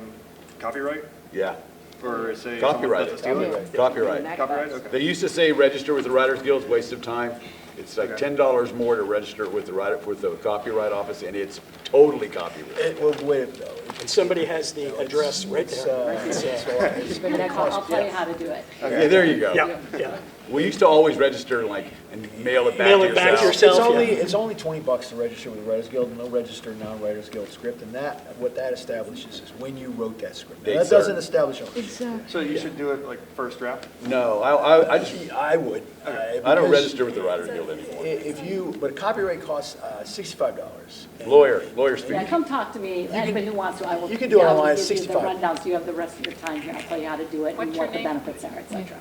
J: copyright?
B: Yeah.
J: Or say
B: Copyright.
J: someone doesn't steal it?
B: Copyright.
J: Copyright? Okay.
B: They used to say register with the Writers Guild, waste of time. It's like $10 more to register with the Copyright Office, and it's totally copyrighted.
A: Well, wait, though.
C: And somebody has the address right there.
A: I'll
D: I'll tell you how to do it.
B: Yeah, there you go.
C: Yeah.
B: We used to always register like and mail it back
C: Mail
B: to
C: it back to
B: yourself.
C: yourself.
A: It's only $20 to register with the Writers Guild, and no registered non-Writers Guild script, and what that establishes is when you wrote that script. Now,
B: Date
A: that doesn't
B: certain.
A: establish ownership.
G: Exactly.
J: So you should do it like first draft?
B: No, I just,
A: I would.
B: I don't register with the Writers Guild anymore.
A: But copyright costs $65. And
B: Lawyer speak.
D: Yeah, come talk to me, anybody who wants to, I will.
A: you can do it
D: I will
A: online,
D: give you the
A: 65.
D: rundown, so you have the rest of your time here, I'll tell you how to do it and
K: What's
D: what
K: your
D: the
K: name?
D: benefits are, et cetera.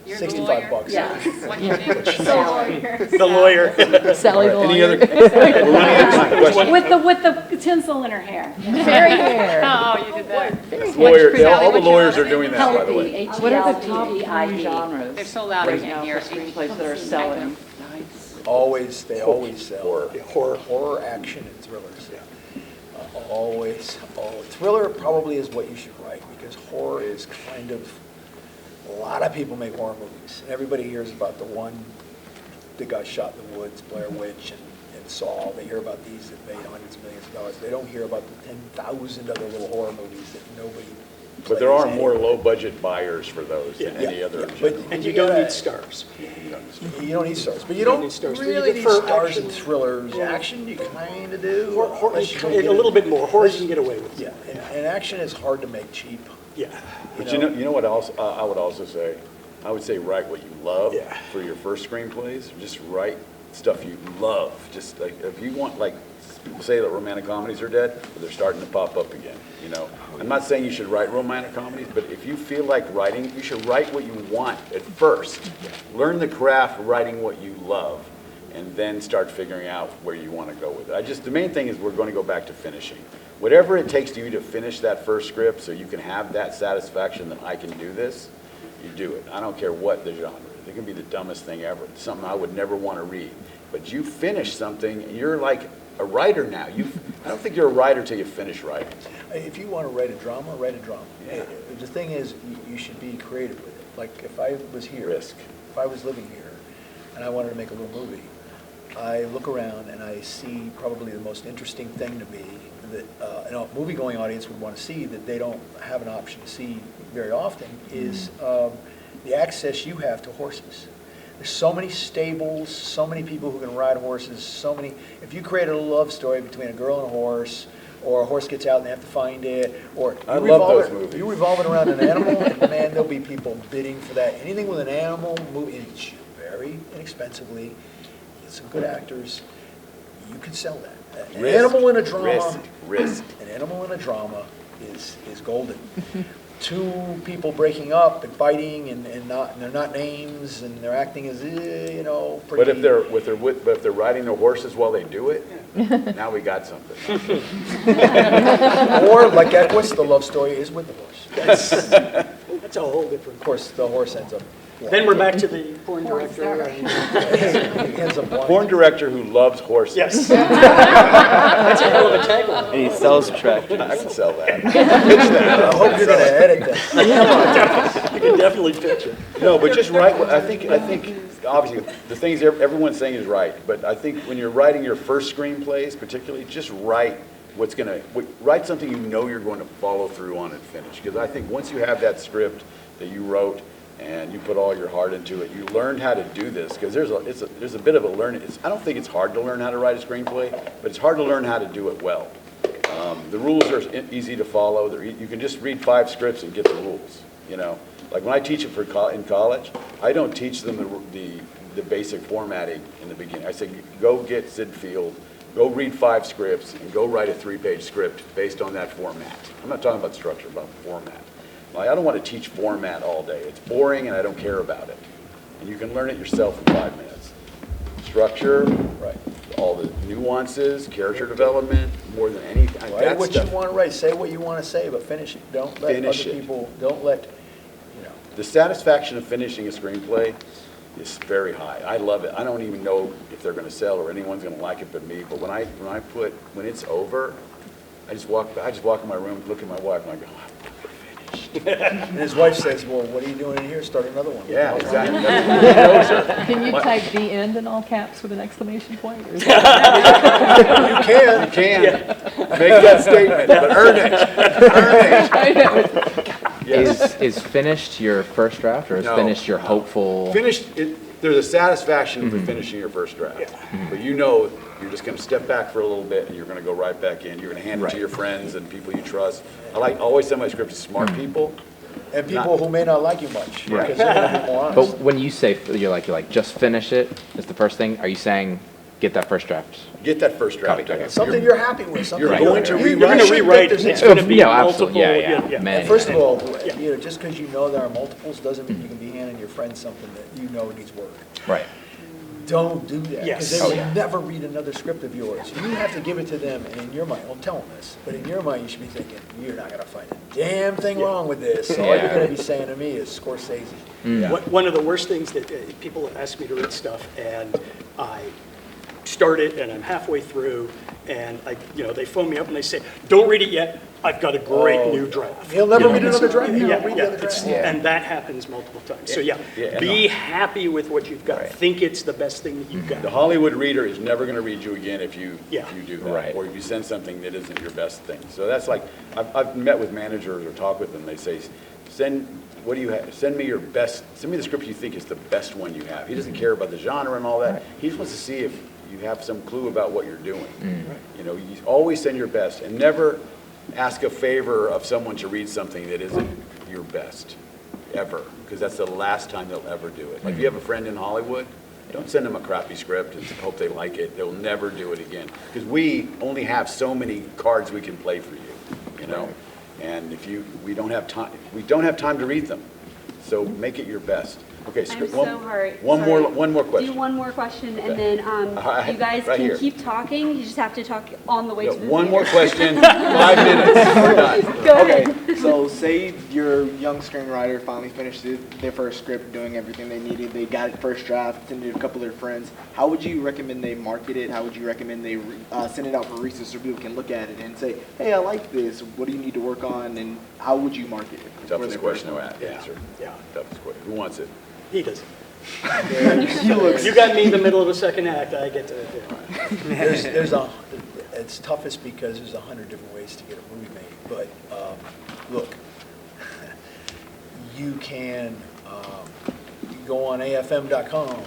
K: You're the
A: 65
K: lawyer?
A: bucks.
D: Yeah.
K: What's your name?
D: Sally.
C: The lawyer.
H: Sally the
B: Any
H: lawyer.
B: other, we're running out of questions.
D: With the tinsel in her hair.
H: Very hair.
K: Oh, you did that.
B: Lawyer,
K: Sally,
B: all the
K: what's your
B: lawyers
K: last
B: are doing that, by the way.
D: Healthy,
H: What are the top
D: H-E-L-P-E-I-D.
H: three genres?
K: They're so loud I
H: right
K: can't
H: now
K: hear.
H: for screenplays that are selling?
A: They always sell.
C: Horror.
A: Horror, action, and thrillers. Always. Thriller probably is what you should write, because horror is kind of, a lot of people make horror movies. And everybody hears about the one that got shot in the woods, Blair Witch, and Saw. They hear about these that made hundreds of millions of dollars. They don't hear about the 10,000 other little horror movies that nobody
B: But there are
A: plays
B: more
A: anymore.
B: low-budget buyers for those than any other.
A: But
C: And you don't
A: gotta-
C: need stars.
A: You don't need stars, but you
C: don't
A: don't
C: need stars, but you
A: really
C: get
A: need
C: for
A: stars in
C: action.
A: thrillers.
C: Yeah.
A: Action, you kind of do.
C: Horror,
A: unless you go
C: a
A: get
C: little
A: it.
C: bit more, horror you can get away with.
A: Yeah, and action is hard to make cheap.
C: Yeah.
B: But you know what else, I would also say, I would say write what you love
C: Yeah.
B: for your first screenplays. Just write stuff you love. Just like, if you want, like, people say that romantic comedies are dead, but they're starting to pop up again, you know? I'm not saying you should write romantic comedies, but if you feel like writing, you should write what you want at first. Learn the craft of writing what you love, and then start figuring out where you want to go with it. The main thing is we're going to go back to finishing. Whatever it takes to you to finish that first script so you can have that satisfaction that I can do this, you do it. I don't care what the genre is. It can be the dumbest thing ever. It's something I would never want to read. But you finish something, and you're like a writer now. I don't think you're a writer till you finish writing.
A: If you want to write a drama, write a drama.
B: Yeah.
A: The thing is, you should be creative with it. Like, if I was here,
B: Risk.
A: if I was living here, and I wanted to make a little movie, I look around and I see probably the most interesting thing to me that a movie-going audience would want to see that they don't have an option to see very often is the access you have to horses. There's so many stables, so many people who can ride horses, if you create a love story between a girl and a horse, or a horse gets out and they have to find it, or
B: I love those movies.
A: you revolve it around an animal, and man, there'll be people bidding for that. Anything with an animal, movie, and it's very inexpensively, get some good actors, you can sell that. An
B: Risk,
A: animal in a drama,
B: risk.
A: an animal in a drama is golden. Two people breaking up and fighting, and they're not names, and they're acting as pretty.
B: But if they're riding their horses while they do it, now we got something.
A: Or like Equus, the love story is with the horse.
C: That's a whole different.
A: Of course, the horse ends up.
C: Then we're back to the porn director. and-
A: He ends up blind.
B: Porn director who loves horses.
C: Yes. That's a hell of a tagline.
L: And he sells tractors.
B: I can sell that. Pitch that.
A: I hope you're going to edit this.
C: You can definitely pitch it.
B: No, but just write, I think, obviously, the things everyone's saying is right, but I think when you're writing your first screenplays particularly, just write write something you know you're going to follow through on and finish. Because I think once you have that script that you wrote and you put all your heart into it, you learn how to do this, because there's a bit of a learning. I don't think it's hard to learn how to write a screenplay, but it's hard to learn how to do it well. The rules are easy to follow. You can just read 5 scripts and get the rules, you know. Like when I teach it in college, I don't teach them the basic formatting in the beginning. I say, go get Sid Field, go read 5 scripts, and go write a 3-page script based on that format. I'm not talking about structure, about format. Like, I don't want to teach format all day. It's boring, and I don't care about it. And you can learn it yourself in 5 minutes. Structure, right? All the nuances, character development, more than anything.
A: Write what you want to write. Say what you want to say, but finish it. Don't let other people. Don't let.
B: The satisfaction of finishing a screenplay is very high. I love it. I don't even know if they're going to sell or anyone's going to like it but me. But when it's over, I just walk in my room, look at my wife, and I go, I'm finished.
A: And his wife says, "Well, what are you doing in here? Start another one."
B: Yeah, exactly. That's what she knows her.
H: Can you type the end in all caps with an exclamation point? Or is
A: You can.
B: You can make that statement, but earn it. Earn it.
H: that-
B: Yeah,
E: Is finished your first draft, or is
B: No,
E: finished your
B: no.
E: hopeful?
B: There's a satisfaction for finishing your first draft. But you know, you're just gonna step back for a little bit, and you're gonna go right back in. You're gonna hand it to
E: Right.
B: your friends and people you trust. Always tell my script to smart people.
A: And people who may not like you much,
E: Right.
A: because they're gonna be more
E: But
A: honest.
E: when you say you're like just finish it is the first thing, are you saying get that first draft?
B: Get that first draft
E: Copy,
B: done.
E: okay.
A: Something you're happy with, something
B: You're
A: you're
B: going to
A: you-
C: You're
A: you
C: gonna
A: should think
C: rewrite,
A: there's
C: it's
A: an
C: gonna be
E: Yeah,
C: multiple,
E: absolutely. Yeah. Many.
A: And first of all,
C: Yeah.
A: you know, just because you know there are multiples doesn't mean you can be handing your friend something that you know needs work.
E: Right.
A: Don't do that,
C: Yes.
A: because they
C: Oh,
A: will
E: yeah.
A: never read another script of yours. You have to give it to them, and in your mind, don't tell them this, but in your mind, you should be thinking, you're not gonna find a damn thing wrong with this. All you're
E: Yeah.
A: gonna be saying to me is Scorsese.
E: Yeah.
C: One of the worst things that people ask me to read stuff, and I start it, and I'm halfway through, and they phone me up and they say, "Don't read it yet. I've got a great new draft."
A: He'll never
E: You
A: read
E: know,
A: another draft, he
C: Yeah,
A: won't read the
C: yeah,
A: other draft.
C: and that happens multiple times. So yeah,
B: Yeah,
C: be happy with what you've got.
E: Right.
C: Think it's the best thing that you've
B: The
C: got.
B: Hollywood reader is never going to read you again if you
C: Yeah.
B: do that,
E: Right.
B: or if you send something that isn't your best thing. So that's like, I've met with managers or talked with them, they say, what do you have? Send me your best, send me the script you think is the best one you have. He doesn't care about the genre and all that. He just wants to see if you have some clue about what you're doing. You know, you always send your best, and never ask a favor of someone to read something that isn't your best, ever, because that's the last time they'll ever do it. Like, if you have a friend in Hollywood, don't send them a crappy script and hope they like it. They'll never do it again, because we only have so many cards we can play for you, you know? And we don't have time to read them, so make it your best. Okay,
L: I'm
B: script,
L: so sorry.
B: one more
L: Do
B: question.
L: one more question, and
B: Okay.
L: then
B: Right-
L: you guys
B: right
L: can
B: here.
L: keep talking. You just have to talk on the way
B: Yeah,
L: to the
B: one
L: theater.
B: more question, 5 minutes, we're done.
L: Go ahead.
M: So say your young screenwriter finally finished their first script, doing everything they needed. They got it first draft, sent it to a couple of their friends. How would you recommend they market it? How would you recommend they send it out for research so people can look at it and say, hey, I like this. What do you need to work on? And how would you market it? for
B: Toughest
M: their
B: question
M: first
B: to
M: one?
B: answer.
C: Yeah.
B: Toughest question. Who wants it?
C: He does.
M: He looks.
C: You got me in the middle of a second act. I get to.
A: It's toughest because there's 100 different ways to get a movie made, but, look, you can go on AFM.com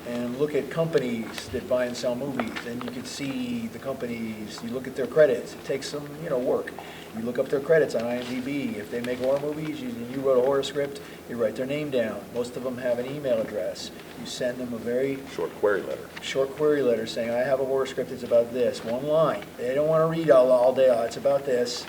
A: and look at companies that buy and sell movies, and you can see the companies, you look at their credits, it takes some, work. You look up their credits on IMDb. If they make horror movies, you wrote a horror script, you write their name down. Most of them have an email address. You send them a very
B: Short query letter.
A: short query letter saying, I have a horror script that's about this, one line. They don't want to read all day, it's about this.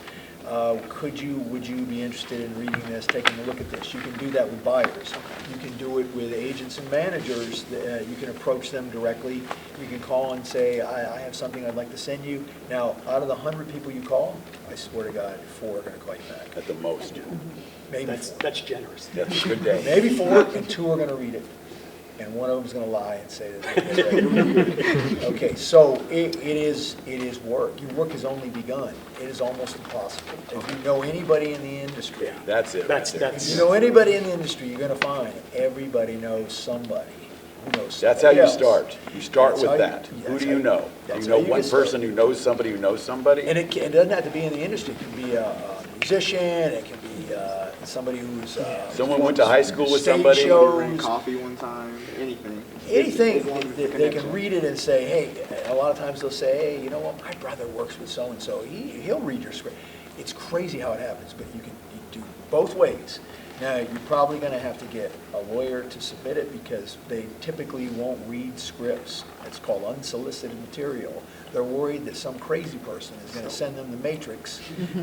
A: Would you be interested in reading this, taking a look at this? You can do that with buyers. You can do it with agents and managers. You can approach them directly. You can call and say, I have something I'd like to send you. Now, out of the 100 people you call, I swear to God, 4 are going to call you back.
B: At the most.
A: Maybe
C: That's
A: 4.
C: that's generous.
B: That's a good day.
A: Maybe 4, and 2 are going to read it. And one of them's going to lie and say that they read it. Okay, so it is work. Your work has only begun. It is almost impossible. If you know anybody in the industry,
B: That's it.
C: That's
B: right there.
A: if you know anybody in the industry, you're going to find everybody knows somebody who knows
B: That's how
A: somebody
B: you
A: else.
B: start. You start
A: That's how
B: with
A: you-
B: that. Who
A: that's
B: do
A: how
B: you
A: you-
B: know? Do
A: that's
B: you
A: how
B: know
A: you
B: one
A: get started.
B: person who knows somebody who knows somebody?
A: And it doesn't have to be in the industry. It can be a musician, it can be somebody who's...
B: Someone went to high school with
A: stage
B: somebody.
M: Ran
A: shows,
M: coffee one time, anything.
A: anything,
M: As long as it's a
A: they can
M: connection.
A: read it and say, hey, a lot of times they'll say, hey, you know what, my brother works with so-and-so, he'll read your script. It's crazy how it happens, but you do both ways. Now, you're probably going to have to get a lawyer to submit it because they typically won't read scripts. It's called unsolicited material. They're worried that some crazy person is going to send them the Matrix,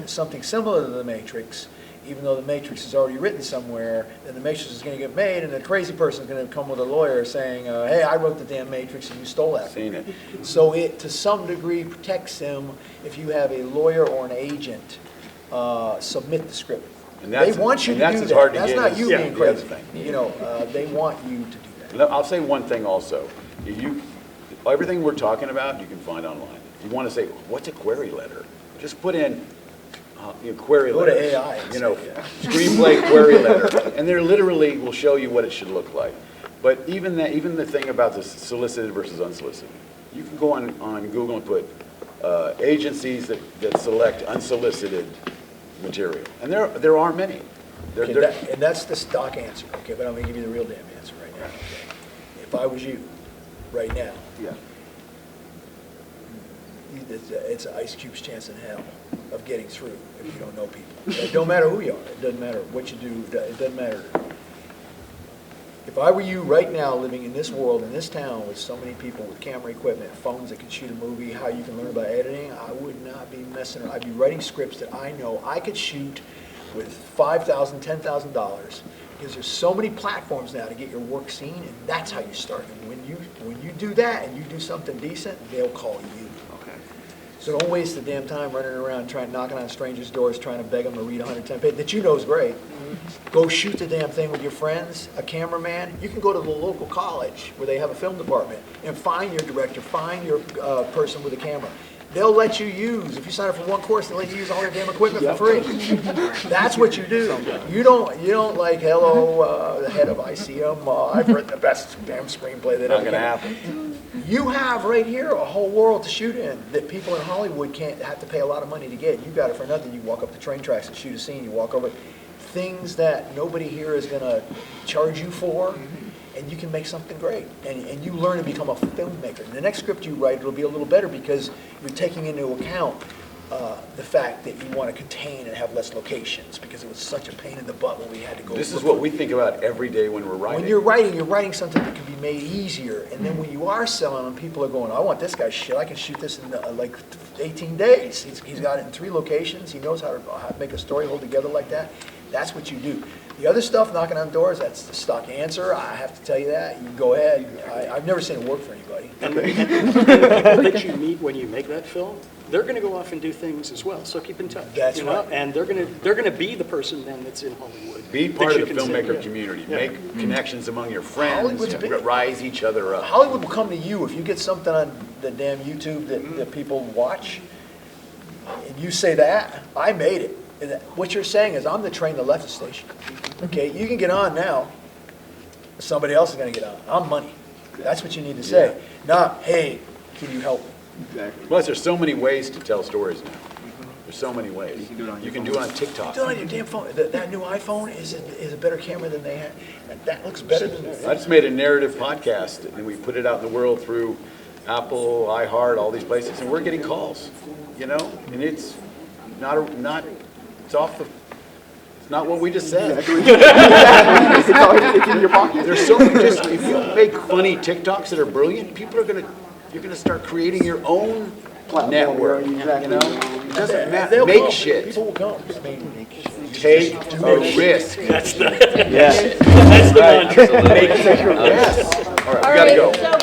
A: something similar to the Matrix, even though the Matrix is already written somewhere, then the Matrix is going to get made, and the crazy person is going to come with a lawyer saying, hey, I wrote the damn Matrix and you stole that from
B: Seen
A: me.
B: it.
A: So it, to some degree, protects them if you have a lawyer or an agent submit the script.
B: And that's-
A: They want you
B: and
A: to
B: that's
A: do
B: as
A: that.
B: hard to
A: That's
B: get
A: not
B: as
A: you
B: the
A: being
B: other
A: crazy.
B: thing.
A: They want you to do that.
B: I'll say one thing also. Everything we're talking about, you can find online. You want to say, what's a query letter? Just put in query
A: Go to
B: letters.
A: AI and say, yeah.
B: Screenplay query letter, and they literally will show you what it should look like. But even the thing about the solicited versus unsolicited, you can go on Google and put agencies that select unsolicited material, and there aren't many. They're-
A: Okay,
B: they're-
A: and that's the stock answer, okay, but I'm gonna give you the real damn answer right now, okay? If I was you, right now,
M: Yeah.
A: it's an ice cube's chance in hell of getting through if you don't know people. It don't matter who you are, it doesn't matter what you do, it doesn't matter. If I were you right now, living in this world, in this town, with so many people with camera equipment, phones that can shoot a movie, how you can learn about editing, I would not be messing around. I'd be writing scripts that I know I could shoot with $5,000, $10,000, because there's so many platforms now to get your work seen, and that's how you start. And when you do that and you do something decent, they'll call you.
M: Okay.
A: So don't waste the damn time running around knocking on strangers' doors, trying to beg them to read 110 pages that you know is great. Go shoot the damn thing with your friends, a cameraman. You can go to the local college where they have a film department and find your director, find your person with a camera. They'll let you use, if you sign up for one course, they'll let you use all your damn equipment for free. That's what you do. You don't like, hello, the head of ICM, I've written the best damn screenplay that
B: Not
A: ever
B: gonna
A: came.
B: happen.
A: You have right here a whole world to shoot in that people in Hollywood can't have to pay a lot of money to get. You got it for nothing. You walk up the train tracks and shoot a scene. You walk over things that nobody here is going to charge you for, and you can make something great. And you learn to become a filmmaker. And the next script you write will be a little better because you're taking into account the fact that you want to contain and have less locations because it was such a pain in the butt when we had to go.
B: This is what we think about every day when we're writing.
A: When you're writing something that can be made easier. And then when you are selling them, people are going, I want this guy's shit. I can shoot this in like 18 days. He's got it in 3 locations. He knows how to make a story hold together like that. That's what you do. The other stuff, knocking on doors, that's the stock answer. I have to tell you that. You can go ahead. I've never seen it work for anybody.
C: And the people that you meet when you make that film, they're going to go off and do things as well. So keep in touch.
A: That's
C: you know?
A: right.
C: And they're going to be the person then that's in Hollywood.
B: Be
C: that
B: part
C: you
B: of the
C: can say,
B: filmmaker
C: yeah.
B: community.
C: Yeah.
B: Make connections among your friends.
A: Hollywood's big.
B: Rise each other up.
A: Hollywood will come to you if you get something on the damn YouTube that people watch, and you say that, I made it. And what you're saying is, I'm the train that left the station. Okay, you can get on now. Somebody else is going to get on. I'm money. That's what you need to say. Not, hey, can you help me?
M: Exactly.
B: Plus, there's so many ways to tell stories now. There's so many ways.
M: You can do it on your
B: You can
M: phone.
B: do it on TikTok.
A: Do it on your damn phone. That new iPhone is a better camera than they had. That looks better than
B: I just made a narrative podcast, and we put it out in the world through Apple, iHeart, all these places, and we're getting calls, you know? And it's it's off the, it's not what we just said.
M: It's in your pocket.
B: There's so many, if you make funny TikToks that are brilliant, you're gonna start creating your own
M: Platform,
B: network,
M: exactly.
B: you know? It doesn't matter,
A: They'll
B: make
A: come.
B: shit.
A: People will come. I mean,
B: Take a risk.
C: That's the
M: Yeah.
C: that's the mantra.
B: Make, yes. All right, we gotta go.
D: So